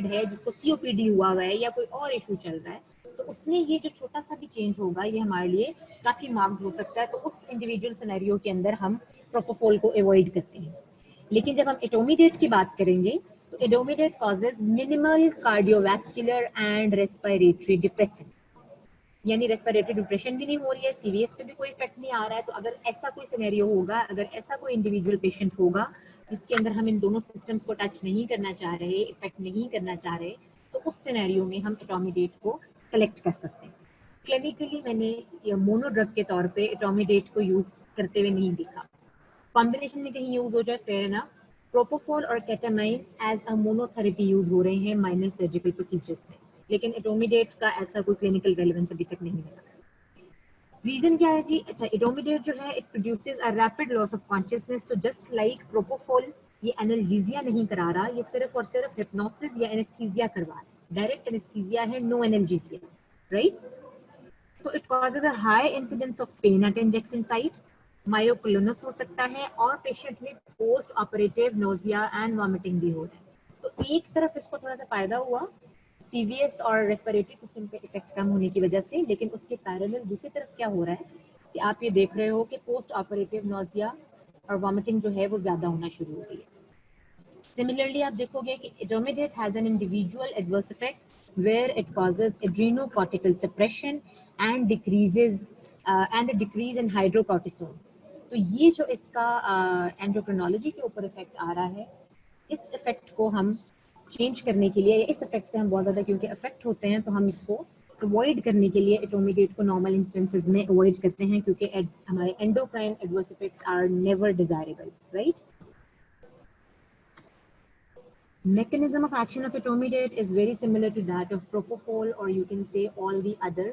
है, जिसको सीओपीडी हुआ है या कोई और इशू चल रहा है, तो उसमें ये जो छोटा सा भी चेंज होगा ये हमारे लिए काफी मार्क्ड हो सकता है. तो उस इंडिविजुअल सिनेरियो के अंदर हम प्रोपोफोल को अवॉइड करते हैं. लेकिन जब हम एटोमिडेट की बात करेंगे तो etomidate causes minimal cardiovascular and respiratory depression, यानी रेस्पिरेटरी डिप्रेशन भी नहीं हो रही है, सीवीएस पे भी कोई इफेक्ट नहीं आ रहा है. तो अगर ऐसा कोई सिनेरियो होगा, अगर ऐसा कोई इंडिविजुअल पेशेंट होगा जिसके अंदर हम इन दोनों सिस्टम्स को टच नहीं करना चाह रहे, इफेक्ट नहीं करना चाह रहे, तो उस सिनेरियो में हम एटोमिडेट को कलेक्ट कर सकते हैं. क्लिनिकली मैंने मोनोड्रग के तौर पे एटोमिडेट को यूज करते हुए नहीं देखा. कॉम्बिनेशन में कहीं यूज हो जाए फेयर इनफ. प्रोपोफोल और ketamine as a monotherapy use हो रहे हैं माइनर सर्जिकल प्रोसीजर्स में, लेकिन एटोमिडेट का ऐसा कोई क्लिनिकल रेलेवेंस अभी तक नहीं मिला. रीजन क्या है जी? अच्छा, एटोमिडेट जो है it produces a rapid loss of consciousness. तो जस्ट लाइक प्रोपोफोल ये एनाल्जेसिया नहीं करा रहा, ये सिर्फ और सिर्फ हिप्नोसिस या एनेस्थीसिया करवा रहा है. डायरेक्ट एनेस्थीसिया है, नो एनाल्जेसिया, राइट? तो it causes a high incidence of pen eight injection site, myoclonus हो सकता है और पेशेंट में post operative nausea and vomiting भी हो रहा है. तो एक तरफ इसको थोड़ा सा फायदा हुआ सीवीएस और रेस्पिरेटरी सिस्टम पे इफेक्ट कम होने की वजह से, लेकिन उसके पैरेलल दूसरी तरफ क्या हो रहा है कि आप ये देख रहे हो कि पोस्ट ऑपरेटिव नोजिया और वॉमिटिंग जो है वो ज्यादा होना शुरू हो गई है. Similarly, आप देखोगे कि etomidate has an individual adverse effect where it causes adrenocortical suppression and a decrease in hydrocortisone. तो ये जो इसका एंडोक्रिनोलॉजी के ऊपर इफेक्ट आ रहा है, इस इफेक्ट को हम चेंज करने के लिए, इस इफेक्ट से हम बहुत ज़्यादा क्योंकि अफेक्ट होते हैं, तो हम इसको अवॉइड करने के लिए एटोमिडेट को नॉर्मल इंस्टेंसेस में अवॉइड करते हैं, क्योंकि हमारे endocrine adverse effects are never desirable, right? Mechanism of action of etomidate is very similar to that of propofol or you can say all the other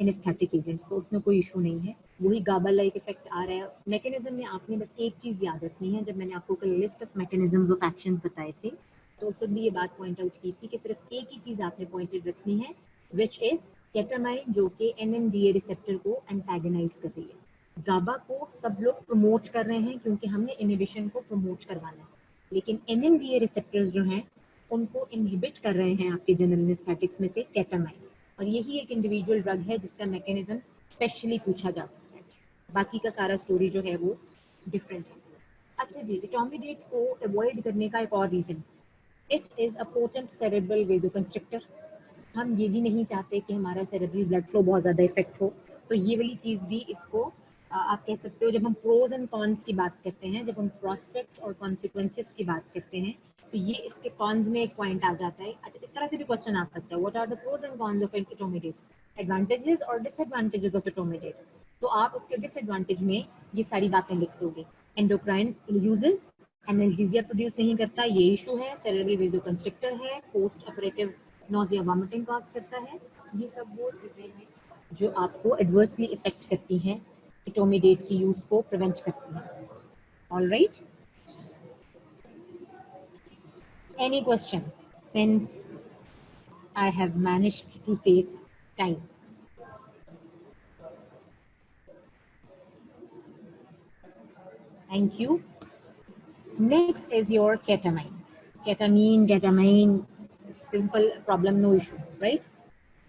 anesthetic agents. तो उसमें कोई issue नहीं है, वही गाबा लाइक इफेक्ट आ रहा है. Mechanism में आपने बस एक चीज याद रखनी है. जब मैंने आपको कल list of mechanisms of actions बताए थे तो उस वक्त भी ये बात पॉइंट आउट की थी कि सिर्फ एक ही चीज आपने पॉइंटेड रखनी है, विच इज केटामाइन, जो कि NMDA रिसेप्टर को एंटागनाइज कर रही है. गाबा को सब लोग प्रमोट कर रहे हैं क्योंकि हमने इनहिबिशन को प्रमोट करवाना है. लेकिन NMDA रिसेप्टर्स जो हैं उनको इनहिबिट कर रहे हैं आपके जनरल एनेस्थेटिक्स में से केटामाइन, और यही एक इंडिविजुअल ड्रग है जिसका मैकेनिज्म स्पेशली पूछा जा सकता है। बाकी का सारा स्टोरी जो है वो डिफरेंट है। अच्छा जी, इटोमिडेट को अवॉइड करने का एक और reason, it is a potent cerebral vasoconstrictor. हम ये भी नहीं चाहते कि हमारा सेरेब्रल ब्लड फ्लो बहुत ज़्यादा इफेक्ट हो, तो ये वाली चीज़ भी इसको आप कह सकते हो, जब हम प्रोज एंड कॉन्स की बात करते हैं, जब हम प्रोस्पेक्ट्स और कॉन्सिक्वेंसेस की बात करते हैं, तो ये इसके कॉन्स में एक पॉइंट आ जाता है। अच्छा, इस तरह से भी क्वेश्चन आ सकता है, what are the pros and cons of etomidate, advantages और डिसएडवांटेजेस ऑफ इटोमिडेट। तो आप उसके डिसएडवांटेज में ये सारी बातें लिख दोगे। एंडोक्राइन यूजेस, एनाल्जेसिया प्रोड्यूस नहीं करता, ये इशू है, सेरेब्रल वेजोकंस्ट्रिक्टर है, post operative nausea vomiting cause करता है। ये सब वो चीज़ें हैं जो आपको एडवर्सली इफेक्ट करती हैं, इटोमिडेट की यूज़ को प्रिवेंट करती हैं। All right, any question since I have managed to save time? Thank you. Next is your ketamine. Ketamine, simple problem, no issue, right?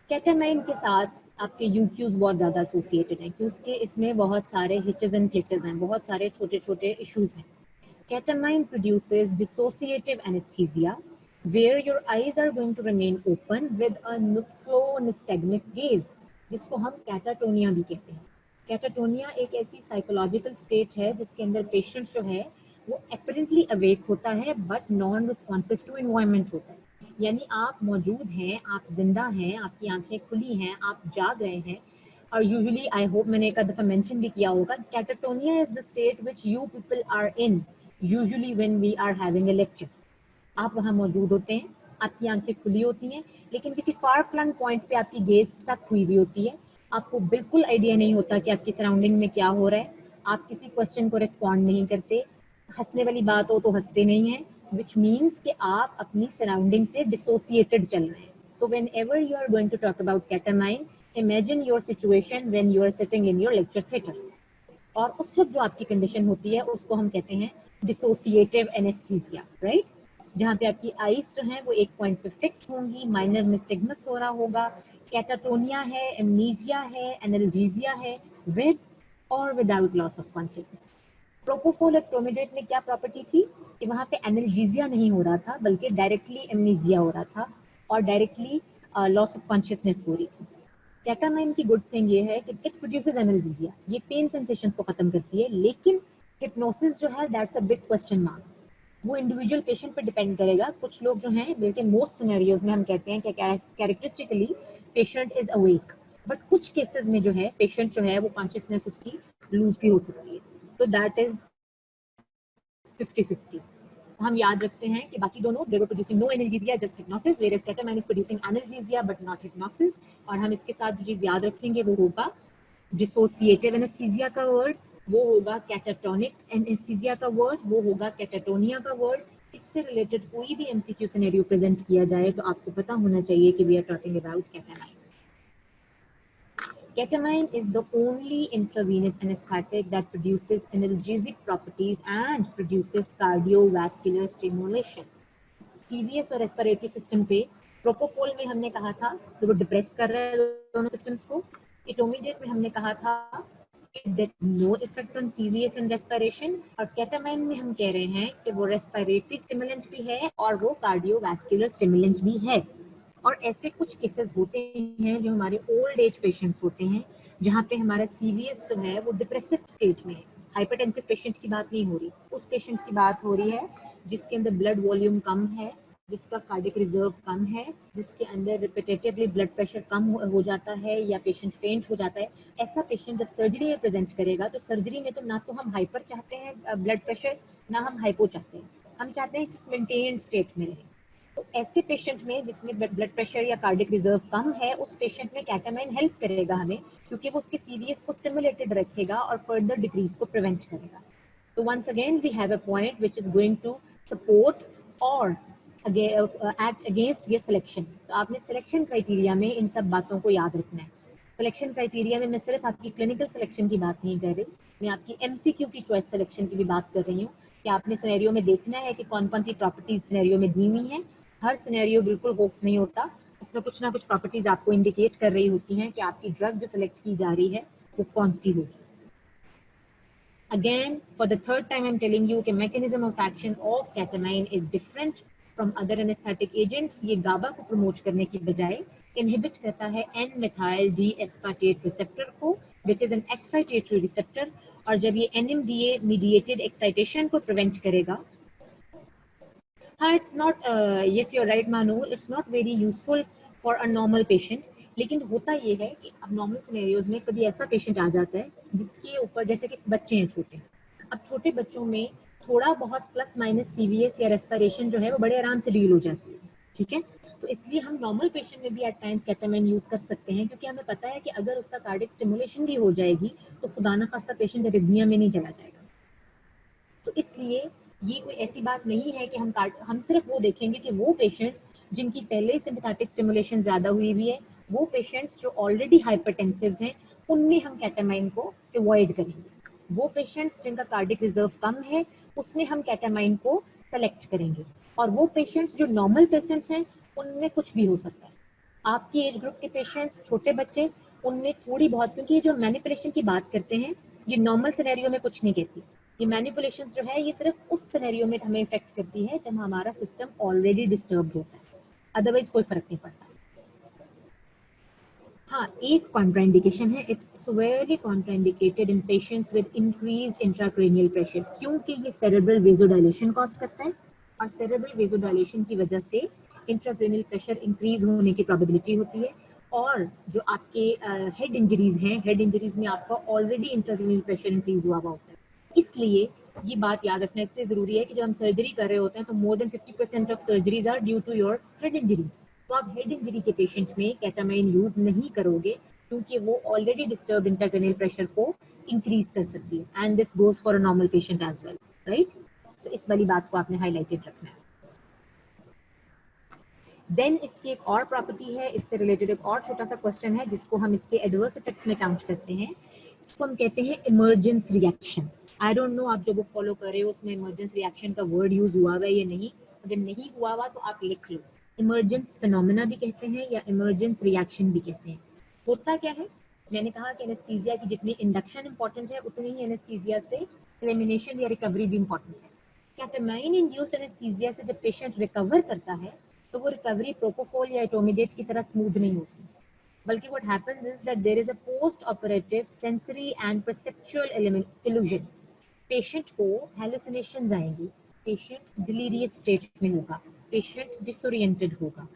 Ketamine के साथ आपके यूक्यूज बहुत ज़्यादा एसोसिएटेड हैं, क्योंकि इसमें बहुत सारे हिचेस एंड क्लिचेस हैं, बहुत सारे छोटे छोटे इश्यूज हैं। Ketamine produces dissociative anaesthesia where your eyes are going to remain open with a slow nystagmic gaze, जिसको हम कैटाटोनिया भी कहते हैं। कैटाटोनिया एक ऐसी साइकोलॉजिकल स्टेट है जिसके अंदर पेशेंट जो है वो अपरेंटली अवेक होता है but non responsive to environment होता है। यानी आप मौजूद हैं, आप जिंदा हैं, आपकी आंखें खुली हैं, आप जाग रहे हैं। और यूजुअली आई होप मैंने एक दफ़ा मेंशन भी किया होगा, catatonia is the state which you people are in usually when we are having a lecture. आप वहाँ मौजूद होते हैं, आपकी आंखें खुली होती हैं, लेकिन किसी फार फ्लंग पॉइंट पे आपकी गेज स्टक हुई हुई होती है। आपको बिल्कुल आइडिया नहीं होता कि आपकी सराउंडिंग में क्या हो रहा है। आप किसी क्वेश्चन को रिस्पॉन्ड नहीं करते, हंसने वाली बात हो तो हंसते नहीं हैं, which means कि आप अपनी सराउंडिंग से डिसोसिएटेड चल रहे हैं। तो whenever you are going to talk about ketamine, imagine your situation when you are sitting in your lecture theater, और उस वक्त जो आपकी कंडीशन होती है उसको हम कहते हैं डिसोसिएटिव एनेस्थीसिया, राइट? जहाँ पे आपकी आईज जो हैं वो एक पॉइंट पे फिक्स होंगी, माइनर निस्टैग्मस हो रहा होगा, कैटाटोनिया है, एमनीजिया है, एनाल्जेसिया है, विद और without loss of consciousness. Propofol इटोमिडेट में क्या प्रॉपर्टी थी कि वहाँ पे एनाल्जेसिया नहीं हो रहा था, बल्कि डायरेक्टली एमनीजिया हो रहा था और डायरेक्टली लॉस ऑफ कॉन्शियसनेस हो रही थी। केटामाइन की गुड थिंग ये है कि इट प्रोड्यूसेस एनाल्जेसिया, ये पेन सेंसेशंस को खत्म करती है, लेकिन हिप्नोसिस जो है that's a big question mark. वो इंडिविजुअल पेशेंट पे डिपेंड करेगा। कुछ लोग जो हैं, बल्कि मोस्ट सिनेरियोज में हम कहते हैं कि characteristically patient is awake, but कुछ केसेस में जो है पेशेंट जो है वो कॉन्शियसनेस उसकी लूज भी हो सकती है। तो दैट इज 50-50। हम याद रखते हैं कि बाकी दोनों they were producing no analgesia just hypnosis, whereas ketamine is producing analgesia but not hypnosis. और हम इसके साथ जो चीज याद रखेंगे वो होगा डिसोसिएटिव एनेस्थीसिया का वर्ड, वो होगा कैटाटोनिक एनेस्थीसिया का वर्ड, वो होगा कैटाटोनिया का वर्ड। इससे रिलेटेड कोई भी एमसीक्यू सिनेरियो प्रेजेंट किया जाए तो आपको पता होना चाहिए कि we are talking about ketamine. Ketamine is the only intravenous anesthetic that produces analgesic properties and produces cardiovascular stimulation. CVS और रेस्पिरेटरी सिस्टम पे प्रोपोफोल में हमने कहा था कि वो डिप्रेस कर रहा है दोनों सिस्टम्स को। इटोमिडेट में हमने कहा था no effect on CVS and respiration, और केटामाइन में हम कह रहे हैं कि वो रेस्पिरेटरी स्टिमुलेंट भी है और वो कार्डियोवैस्कुलर स्टिमुलेंट भी है। और ऐसे कुछ केसेस होते हैं जो हमारे ओल्ड एज पेशेंट्स होते हैं, जहाँ पे हमारा सीवीएस जो है वो डिप्रेसिव स्टेज में है। हाइपरटेंसिव पेशेंट की बात नहीं हो रही, उस पेशेंट की बात हो रही है जिसके अंदर ब्लड वॉल्यूम कम है, जिसका कार्डिक रिजर्व कम है, जिसके अंदर रिपीटेटिवली ब्लड प्रेशर कम हो जाता है या पेशेंट फेंट हो जाता है। ऐसा पेशेंट जब सर्जरी में प्रेजेंट करेगा तो सर्जरी में तो ना तो हम हाइपर चाहते हैं ब्लड प्रेशर, ना हम हाइपो चाहते हैं, हम चाहते हैं कि मेंटेन स्टेट में रहे। तो ऐसे पेशेंट में जिसमें ब्लड प्रेशर या कार्डिक रिजर्व कम है, उस पेशेंट में केटामाइन हेल्प करेगा हमें, क्योंकि वो उसके सीवीएस को स्टिमुलेटेड रखेगा और फर्दर डिक्रीज को प्रिवेंट करेगा। तो once again we have a point which is going to support और एक्ट अगेंस्ट ये सिलेक्शन। तो आपने सिलेक्शन क्राइटेरिया में इन सब बातों को याद रखना है। सिलेक्शन क्राइटेरिया में मैं सिर्फ आपकी क्लिनिकल सिलेक्शन की बात नहीं कर रही, मैं आपकी एमसीक्यू की चॉइस सिलेक्शन की भी बात कर रही हूँ। कि आपने सिनेरियो में देखना है कि कौन कौन सी प्रॉपर्टीज सिनेरियो में दी हुई हैं। हर सिनेरियो बिल्कुल होप्स नहीं होता, उसमें कुछ ना कुछ प्रॉपर्टीज आपको इंडिकेट कर रही होती हैं कि आपकी ड्रग जो सिलेक्ट की जा रही है वो कौन सी होगी। Again, for the third time, I'm telling you कि mechanism of action of ketamine is different from other anesthetic agents. ये GABA को promote करने की बजाय inhibit करता है N-methyl D-aspartate receptor को, which is an excitatory receptor. और जब ये NMDA mediated excitation को prevent करेगा, हाँ, it's not, yes, you're right, Manu, it's not very useful for a normal patient. लेकिन होता ये है कि अब नॉर्मल सिनेरियोज में कभी ऐसा पेशेंट आ जाता है जिसके ऊपर, जैसे कि बच्चे हैं छोटे, अब छोटे बच्चों में थोड़ा बहुत प्लस माइनस सीवीएस या रेस्पिरेशन जो है वो बड़े आराम से डील हो जाती है, ठीक है। तो इसलिए हम नॉर्मल पेशेंट में भी एट टाइम्स केटामाइन यूज कर सकते हैं, क्योंकि हमें पता है कि अगर उसका कार्डियक स्टिमुलेशन भी हो जाएगी तो खुदा ना खास्ता पेशेंट एरिथमिया में नहीं चला जाएगा। तो इसलिए ये कोई ऐसी बात नहीं है कि हम सिर्फ वो देखेंगे कि वो पेशेंट्स जिनकी पहले सिम्पैथेटिक स्टिमुलेशन ज्यादा हुई हुई है, वो पेशेंट्स जो ऑलरेडी हाइपरटेंसिव हैं, उनमें हम केटामाइन को अवॉइड करेंगे। वो पेशेंट्स जिनका कार्डिक रिजर्व कम है, उसमें हम केटामाइन को सेलेक्ट करेंगे। और वो पेशेंट्स जो नॉर्मल पेशेंट्स हैं, उनमें कुछ भी हो सकता है। आपकी एज ग्रुप के पेशेंट्स, छोटे बच्चे, उनमें थोड़ी बहुत, क्योंकि जो मैनिपुलेशन की बात करते हैं ये नॉर्मल सिनेरियो में कुछ नहीं कहती। ये मैनिपुलेशन जो है ये सिर्फ उस सिनेरियो में हमें इफेक्ट करती है जब हमारा सिस्टम ऑलरेडी डिस्टर्ब होता है, अदरवाइज कोई फर्क नहीं पड़ता। हाँ, एक कॉन्ट्राइंडिकेशन है, it's severely contraindicated in patients with increased intracranial pressure, क्योंकि ये सेरेब्रल वेजोडाइलेशन कॉज करता है और सेरेब्रल वेजोडाइलेशन की वजह से इंट्राक्रैनियल प्रेशर इंक्रीज होने की प्रोबेबिलिटी होती है। और जो आपके हेड इंजरीज हैं, हेड इंजरीज में आपका ऑलरेडी इंट्राक्रैनियल प्रेशर इंक्रीज हुआ होता है। इसलिए ये बात याद रखना इसलिए जरूरी है कि जब हम सर्जरी कर रहे होते हैं तो more than 50% of surgeries are due to your head injuries. तो आप हेड इंजरी के पेशेंट में केटामाइन यूज नहीं करोगे, क्योंकि वो ऑलरेडी डिस्टर्ब इंट्राक्रैनियल प्रेशर को इंक्रीज कर सकती है, and this goes for a normal patient as well, right. तो इस वाली बात को आपने हाईलाइटेड रखना है। देन इसकी एक और प्रॉपर्टी है, इससे रिलेटेड एक और छोटा सा क्वेश्चन है जिसको हम इसके एडवर्स इफेक्ट्स में काउंट करते हैं। इसको हम कहते हैं emergence reaction. I don't know आप जो बुक फॉलो कर रहे हो उसमें इमरजेंस रिएक्शन का वर्ड यूज हुआ हुआ है या नहीं, अगर नहीं हुआ हुआ तो आप लिख लो। इमरजेंस फिनोमेना भी कहते हैं या इमरजेंस रिएक्शन भी कहते हैं। होता क्या है, मैंने कहा कि एनेस्थीसिया की जितनी इंडक्शन इंपॉर्टेंट है उतनी ही एनेस्थीसिया से एलिमिनेशन या रिकवरी भी इंपॉर्टेंट है। केटामाइन इंड्यूस्ड एनेस्थीसिया से जब पेशेंट रिकवर करता है तो वो रिकवरी प्रोपोफोल या एटोमिडेट की तरह स्मूथ नहीं होती, बल्कि what happens is that there is a post operative sensory and perceptual illusion। Patient को हेलुसिनेशंस आएंगी, पेशेंट डिलीरियस स्टेट में होगा, पेशेंट डिसोरिएंटेड होगा,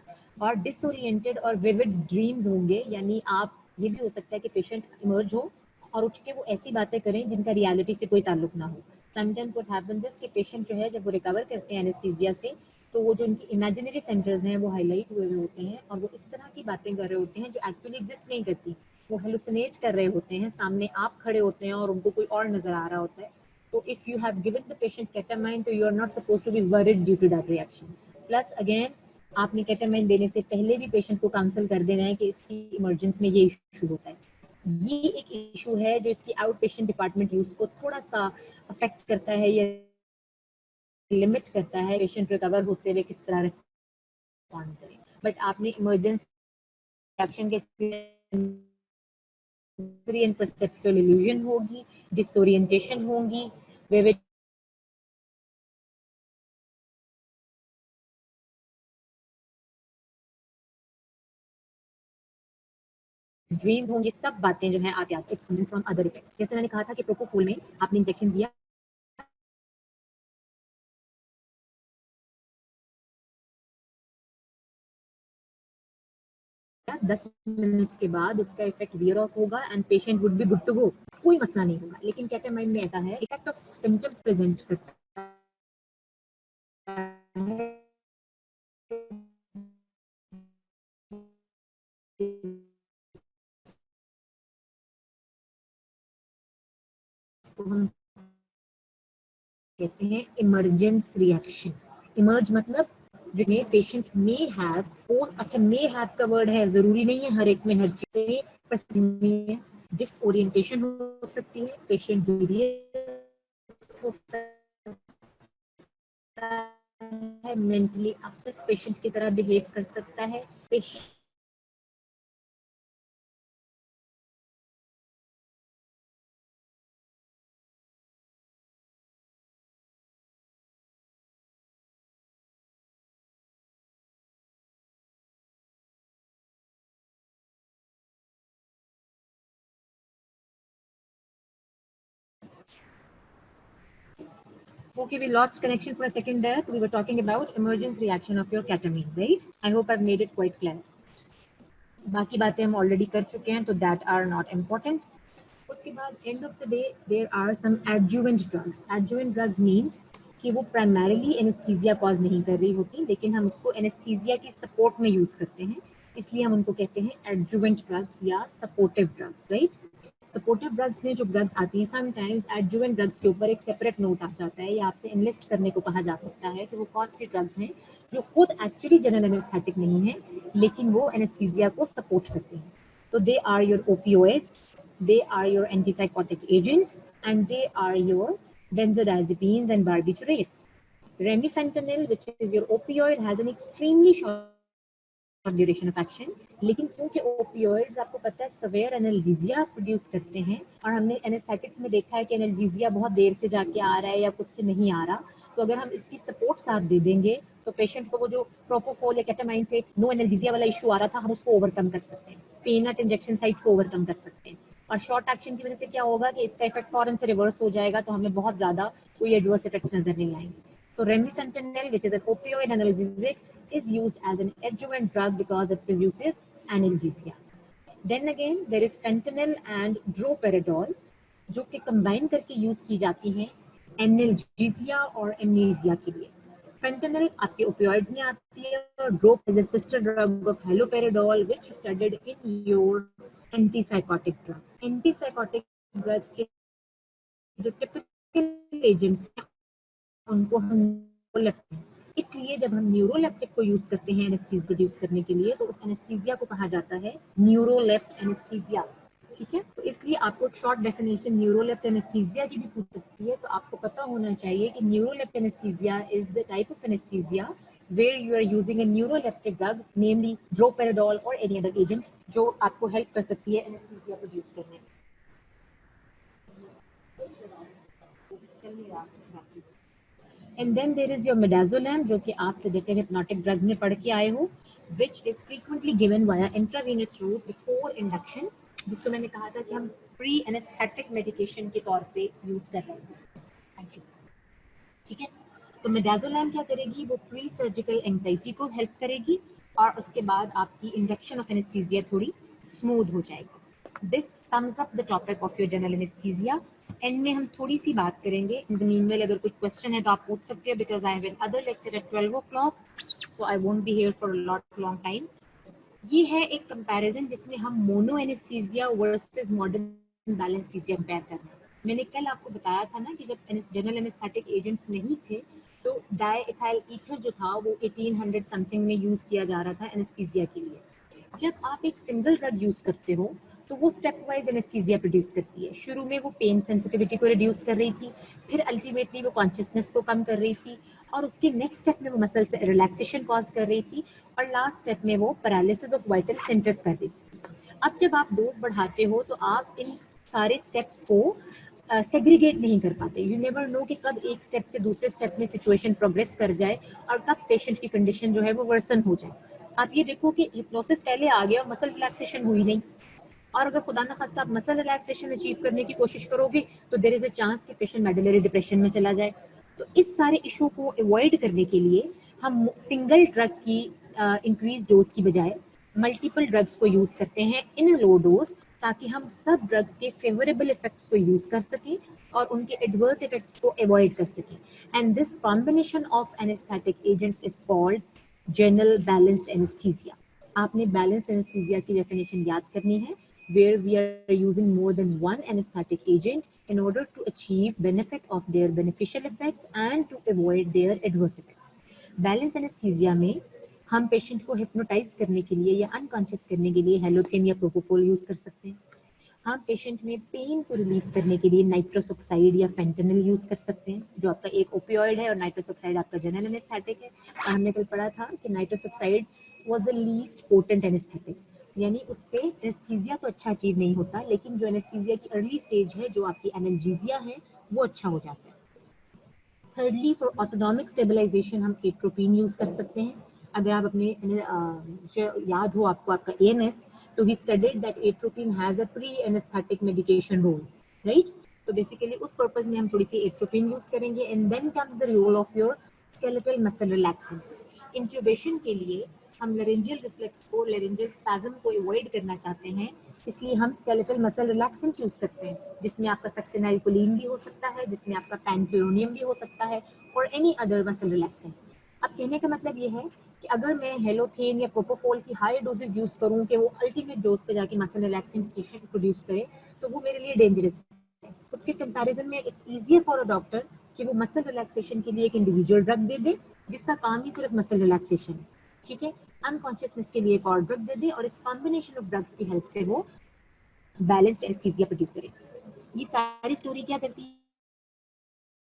और डिसोरिएंटेड और विविड ड्रीम्स होंगे। यानी आप, ये भी हो सकता है कि पेशेंट इमर्ज हो और उठ के वो ऐसी बातें करें जिनका रियलिटी से कोई ताल्लुक ना हो। समटाइम्स व्हाट हैपेंस इज कि पेशेंट जो है जब वो रिकवर करते हैं एनेस्थीसिया से, तो वो जो उनकी इमेजिनरी सेंटर्स हैं वो हाईलाइट हुए हुए होते हैं और वो इस तरह की बातें कर रहे होते हैं जो एक्चुअली एग्जिस्ट नहीं करती। वो हेलुसिनेट कर रहे होते हैं, सामने आप खड़े होते हैं और उनको कोई और नजर आ रहा होता है। So if you have given the patient ketamine, so you are not supposed to be worried due to that reaction. Plus again, आपने केटामाइन देने से पहले भी पेशेंट को काउंसल कर देना है कि इसकी इमरजेंसी में ये इशू होता है। ये एक इशू है जो इसकी आउट पेशेंट डिपार्टमेंट यूज को थोड़ा सा अफेक्ट करता है या लिमिट करता है, पेशेंट रिकवर होते हुए किस तरह रिस्पॉन्ड करें। बट आपने इमरजेंसी रिएक्शन के एंड परसेप्चुअल इल्यूजन होगी, डिसोरिएंटेशन होगी, विविड ड्रीम्स होंगे, सब बातें जो हैं आप याद, एक्सपीरियंस फ्रॉम अदर इफेक्ट्स। जैसे मैंने कहा था कि प्रोपोफोल में आपने इंजेक्शन दिया, 10 मिनट के बाद उसका इफेक्ट वियर ऑफ होगा and patient would be good to go, कोई मसला नहीं होगा। लेकिन केटामाइन में ऐसा है, इफेक्ट ऑफ सिम्टम्स प्रेजेंट करता है, तो हम कहते हैं इमरजेंस रिएक्शन। इमर्ज मतलब जिसमें पेशेंट मे हैव, अच्छा मे हैव का वर्ड है, जरूरी नहीं है हर एक में हर चीज में डिसओरिएंटेशन हो सकती है, पेशेंट डिलीरियस हो सकता है, है, मेंटली अपसेट पेशेंट की तरह बिहेव कर सकता है, patient Okay, we lost connection for a second there. We were talking about emergence reaction of your ketamine, right? I hope I've made it quite clear. बाकी बातें हम ऑलरेडी कर चुके हैं, तो दैट आर नॉट इम्पोर्टेंट. उसके बाद end of the day there are some adjuvant drugs. Adjuvant drugs means कि वो प्राइमरीली एनेस्थीसिया कॉज नहीं कर रही होती, लेकिन हम उसको एनेस्थीसिया की सपोर्ट में यूज करते हैं, इसलिए हम उनको कहते हैं एडजुवेंट ड्रग्स या supportive drugs, right? Supportive drugs में जो ड्रग्स आती हैं, समटाइम्स एडजुवेंट ड्रग्स के ऊपर एक सेपरेट नोट आ जाता है या आपसे इनलिस्ट करने को कहा जा सकता है कि वो कौन सी ड्रग्स हैं जो खुद एक्चुअली जनरल एनेस्थेटिक नहीं है, लेकिन वो एनेस्थीसिया को सपोर्ट करते हैं. तो they are your opioids, they are your antipsychotic agents, and they are your benzodiazepines and barbiturates. Remifentanil, which is your opioid, has an extremely short duration of action, लेकिन क्योंकि ओपियोइड्स आपको पता है severe analgesia produce करते हैं, और हमने anaesthetics में देखा है कि एनाल्जेसिया बहुत देर से जाके आ रहा है या खुद से नहीं आ रहा, तो अगर हम इसकी सपोर्ट साथ दे देंगे तो पेशेंट को वो जो प्रोपोफोल या केटामाइन से नो एनाल्जेसिया वाला इशू आ रहा था, हम उसको ओवरकम कर सकते हैं, पेनट इंजेक्शन साइट को ओवरकम कर सकते हैं. और शॉर्ट एक्शन की वजह से क्या होगा कि इसका इफेक्ट फौरन से रिवर्स हो जाएगा, तो हमें बहुत ज्यादा कोई एडवर्स इफेक्ट्स नजर नहीं आएंगे. So remifentanil, which is an opioid analgesic, is used as an adjuvant drug because it produces analgesia. Then again, there is fentanyl and droperidol, जो कि कंबाइन करके यूज की जाती हैं एनाल्जेसिया और एमनेसिया के लिए. फेंटेनिल आपके ओपियोइड्स में आती है, और drop is a sister drug of haloperidol which studied in your antipsychotic drugs. Antipsychotic drugs के जो टिपिकल एजेंट्स हैं उनको हम न्यूरोलेप्टिक हैं. इसलिए जब हम न्यूरोलेप्टिक को यूज करते हैं एनेस्थीसिया प्रोड्यूस करने के लिए, तो उस एनेस्थीसिया को कहा जाता है न्यूरोलेप्ट एनेस्थीसिया. ठीक है, तो इसलिए आपको एक शॉर्ट डेफिनेशन न्यूरोलेप्ट एनेस्थीसिया की भी पूछ सकती है, तो आपको पता होना चाहिए कि neurolept anaesthesia is the type of anaesthesia where you are using a neuroleptic drug, namely droperidol or any other agent, जो आपको हेल्प कर सकती है एनेस्थीसिया प्रोड्यूस करने में. And then there is your midazolam, जो कि आप sedative hypnotic drugs में पढ़ के आए हो, which is frequently given via intravenous route before induction, जिसको मैंने कहा था कि हम प्री एनेस्थेटिक मेडिकेशन के तौर पे यूज कर रहे हैं. Thank you. ठीक है, तो मिडाजोलैम क्या करेगी, वो प्री सर्जिकल एंजाइटी को हेल्प करेगी, और उसके बाद आपकी इंडक्शन ऑफ एनेस्थीसिया थोड़ी स्मूथ हो जाएगी. This sums up the topic of your general anaesthesia. And में हम थोड़ी सी बात करेंगे. इन द मीनवेल अगर कोई क्वेश्चन है तो आप पूछ सकते हैं, because I have another lecture at 12 o'clock, so I won't be here for a long time. ये है एक कंपैरिजन जिसमें हम mono anaesthesia versus modern balance anaesthesia compare कर रहे हैं. मैंने कल आपको बताया था ना कि जब जनरल एनेस्थेटिक एजेंट्स नहीं थे, तो डाइएथाइल ईथर जो था वो 1800 समथिंग में यूज किया जा रहा था एनेस्थीसिया के लिए. जब आप एक सिंगल ड्रग यूज करते हो तो वो स्टेप वाइज एनेस्थीसिया प्रोड्यूस करती है. शुरू में वो पेन सेंसिटिविटी को रिड्यूस कर रही थी, फिर अल्टीमेटली वो कॉन्शियसनेस को कम कर रही थी, और उसके नेक्स्ट स्टेप में वो मसल से रिलैक्सेशन कॉज कर रही थी, और लास्ट स्टेप में वो पैरालिसिस ऑफ वाइटल सेंटर्स कर रही थी. अब जब आप डोज बढ़ाते हो तो आप इन सारे स्टेप्स को सेग्रीगेट नहीं कर पाते. यू नेवर नो कि कब एक स्टेप से दूसरे स्टेप में सिचुएशन प्रोग्रेस कर जाए और कब पेशेंट की कंडीशन जो है वो वर्सन हो जाए. आप ये देखो कि हिप्नोसिस पहले आ गया और मसल रिलैक्सेशन हुई नहीं, और अगर खुदा न खास्ता आप मसल रिलैक्सेशन अचीव करने की कोशिश करोगे तो देयर इज अ चांस कि पेशेंट मेडुलरी डिप्रेशन में चला जाए. तो इस सारे इशू को अवॉइड करने के लिए हम सिंगल ड्रग की इंक्रीज डोज की बजाय मल्टीपल ड्रग्स को यूज करते हैं इन अ लो डोज, ताकि हम सब ड्रग्स के फेवरेबल इफेक्ट्स को यूज कर सकें और उनके एडवर्स इफेक्ट्स को अवॉइड कर सकें. And this combination of anaesthetic agents is called general balanced anaesthesia. आपने बैलेंस्ड एनेस्थीसिया की डेफिनेशन याद करनी है, where we are using more than one anesthetic agent in order to achieve benefit of their beneficial effects and to avoid their adverse effects. Balance anesthesia में हम patient को hypnotise करने के लिए या अनकॉन्शियस करने के लिए हेलोथेन या प्रोपोफोल यूज कर सकते हैं. हम पेशेंट में पेन को रिलीव करने के लिए नाइट्रस ऑक्साइड या फेंटेनिल यूज कर सकते हैं, जो आपका एक ओपियोइड है, और नाइट्रस ऑक्साइड आपका जनरल एनेस्थेटिक है। और हमने कल पढ़ा था कि nitrous oxide was the least potent anaesthetic, यानी उससे एनेस्थीसिया तो अच्छा अचीव नहीं होता, लेकिन जो एनेस्थीसिया की अर्ली स्टेज है, जो आपकी एनाल्जेसिया है, वो अच्छा हो जाता है। थर्डली, फॉर ऑटोनॉमिक स्टेबलाइजेशन हम एट्रोपिन यूज कर सकते हैं। अगर आप अपने जो याद हो आपको आपका एएनएस, तो we studied that atropine has a pre anaesthetic medication role, right? तो बेसिकली उस पर्पस में हम थोड़ी सी एट्रोपिन यूज करेंगे। And then comes the role of your skeletal muscle relaxants. Intubation के लिए हम लेरेंजियल रिफ्लेक्स को, लेरेंजियल स्पैज्म को अवॉइड करना चाहते हैं, इसलिए हम स्केलेटल मसल रिलैक्सेंट यूज करते हैं, जिसमें आपका सक्सिनाइलकोलिन भी हो सकता है, जिसमें आपका पैनक्लोनियम भी हो सकता है, और एनी अदर मसल रिलैक्सेंट। अब कहने का मतलब ये है कि अगर मैं हेलोथेन या प्रोपोफोल की हाई डोजेज यूज करूं कि वो अल्टीमेट डोज पे जाके मसल रिलैक्सेंट प्रोड्यूस करे, तो वो मेरे लिए डेंजरस है। उसके कंपैरिजन में it's easier for a doctor कि वो मसल रिलैक्सेशन के लिए एक इंडिविजुअल ड्रग दे दे, जिसका काम ही सिर्फ मसल रिलैक्सेशन है, ठीक है। अनकॉन्शियसनेस के लिए एक और ड्रग दे दे, और इस कॉम्बिनेशन ऑफ ड्रग्स की हेल्प से वो बैलेंस्ड एनेस्थीसिया प्रोड्यूस करे। ये सारी स्टोरी क्या करती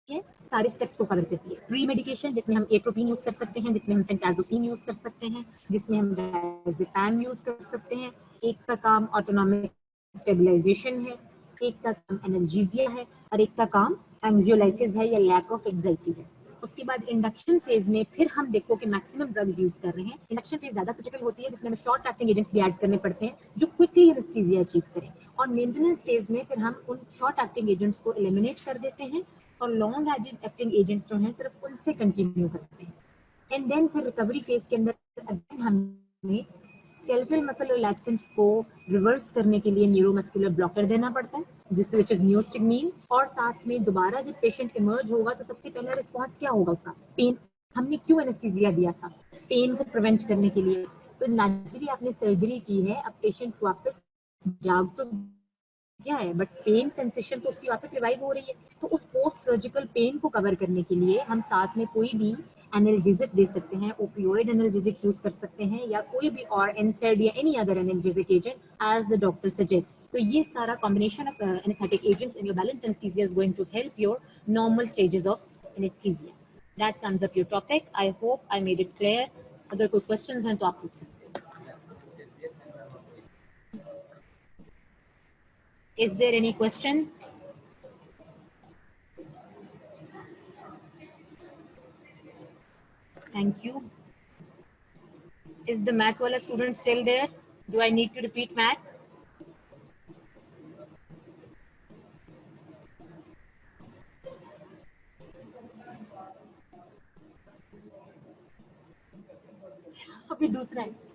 है, सारे स्टेप्स को कवर करती है। प्री मेडिकेशन, जिसमें हम एट्रोपिन यूज कर सकते हैं, जिसमें हम पेंटाजोसिन यूज कर सकते हैं, जिसमें हम डायजेपैम यूज कर सकते हैं। एक का काम ऑटोनॉमिक स्टेबलाइजेशन है, एक का काम एनाल्जेसिया है, और एक का काम एंजियोलाइसिस है या लैक ऑफ एंजाइटी है। उसके बाद इंडक्शन फेज में फिर हम देखो कि मैक्सिमम ड्रग्स यूज कर रहे हैं। इंडक्शन फेज ज्यादा क्रिटिकल होती है, जिसमें हमें शॉर्ट एक्टिंग एजेंट्स भी ऐड करने पड़ते हैं, जो क्विकली एनेस्थीसिया अचीव करें। और मेंटेनेंस फेज में फिर हम उन शॉर्ट एक्टिंग एजेंट्स को एलिमिनेट कर देते हैं, और लॉन्ग एक्टिंग एजेंट्स जो हैं सिर्फ उनसे कंटिन्यू करते हैं। एंड देन फिर रिकवरी फेज के अंदर अगेन हमें स्केलेटल मसल रिलैक्सेंट्स को रिवर्स करने के लिए न्यूरोमस्कुलर ब्लॉकर देना पड़ता है, जिस विच इज नियोस्टिग्मीन। और साथ में दोबारा जब पेशेंट इमर्ज होगा, तो सबसे पहला रिस्पॉन्स क्या होगा उसका? पेन। हमने क्यों एनेस्थीसिया दिया था? पेन को प्रिवेंट करने के लिए। तो नेचुरली आपने सर्जरी की है, अब पेशेंट वापस जाग तो क्या है, बट पेन सेंसेशन तो उसकी वापस रिवाइव हो रही है। तो उस पोस्ट सर्जिकल पेन को कवर करने के लिए हम साथ में कोई भी एनाल्जेसिक दे सकते हैं, ओपियोइड एनाल्जेसिक यूज कर सकते हैं, या कोई भी और एनसैड या any other analgesic agent as the doctor suggest. तो ये सारा combination of anaesthetic agents in your balance anaesthesia is going to help your normal stages of anaesthesia. That sums up your topic. I hope I made it clear. अगर कोई questions हैं तो आप पूछ सकते हैं। Is there any question? Thank you. Is the math wala student still there? Do I need to repeat math? अभी दूसरा है।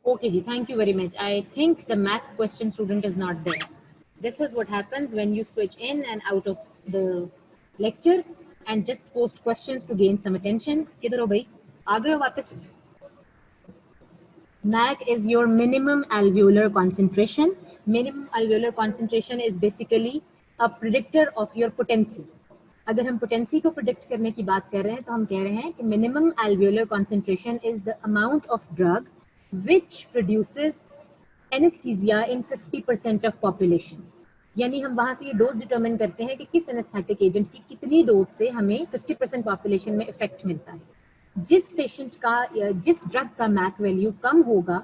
Okay ji, thank you very much. I think the math question student is not there. This is what happens when you switch in and out of the lecture and just post questions to gain some attention. किधर हो भाई? आ गए हो वापस? MAC is your minimum alveolar concentration. Minimum alveolar concentration is basically a predictor of your potency. अगर हम potency को predict करने की बात कर रहे हैं, तो हम कह रहे हैं कि minimum alveolar concentration is the amount of drug which produces anesthesia in 50% of population. यानी हम वहां से ये डोज डिटरमिन करते हैं कि किस एनेस्थेटिक एजेंट की कितनी डोज से हमें 50% पॉपुलेशन में इफेक्ट मिलता है। जिस पेशेंट का या जिस ड्रग का मैक वैल्यू कम होगा,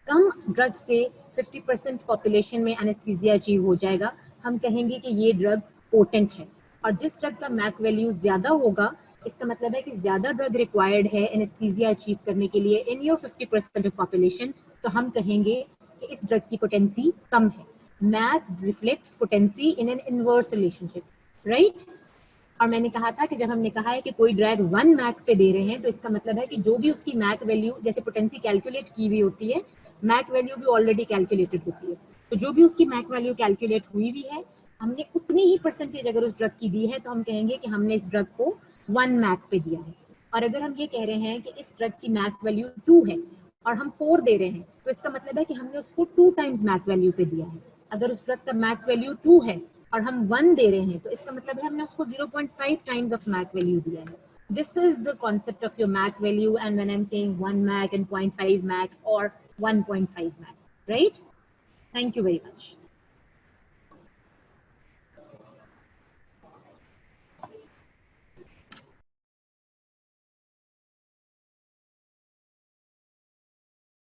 कम ड्रग से 50% पॉपुलेशन में एनेस्थीसिया अचीव हो जाएगा, हम कहेंगे कि ये ड्रग पोटेंट है। और जिस ड्रग का मैक वैल्यू ज्यादा होगा, इसका मतलब है कि ज्यादा ड्रग रिक्वायर्ड है एनेस्थीसिया अचीव करने के लिए इन योर 50% ऑफ पॉपुलेशन, तो हम कहेंगे कि इस ड्रग की पोटेंसी कम है। MAC reflects potency in an inverse relationship, right? और मैंने कहा था कि जब हमने कहा है कि कोई ड्रग 1 मैक पे दे रहे हैं, तो इसका मतलब है कि जो भी उसकी मैक वैल्यू, जैसे पोटेंसी कैलकुलेट की हुई होती है, मैक वैल्यू भी ऑलरेडी कैलकुलेटेड होती है। तो जो भी उसकी मैक वैल्यू कैलकुलेट हुई हुई है, हमने उतनी ही परसेंटेज अगर उस ड्रग की दी है, तो हम कहेंगे कि हमने इस ड्रग को 1 मैक पे दिया है। और अगर हम ये कह रहे हैं कि इस ड्रग की मैक वैल्यू 2 है और हम 4 दे रहे हैं, तो इसका मतलब है कि हमने उसको 2 टाइम्स मैक वैल्यू पे दिया है। अगर उस ड्रग का मैक वैल्यू 2 है और हम 1 दे रहे हैं, तो इसका मतलब है हमने उसको 0.5 टाइम्स ऑफ मैक वैल्यू दिया है। This is the concept of your MAC value, and when I'm saying 1 MAC and 0.5 MAC or 1.5 MAC, right? Thank you very much.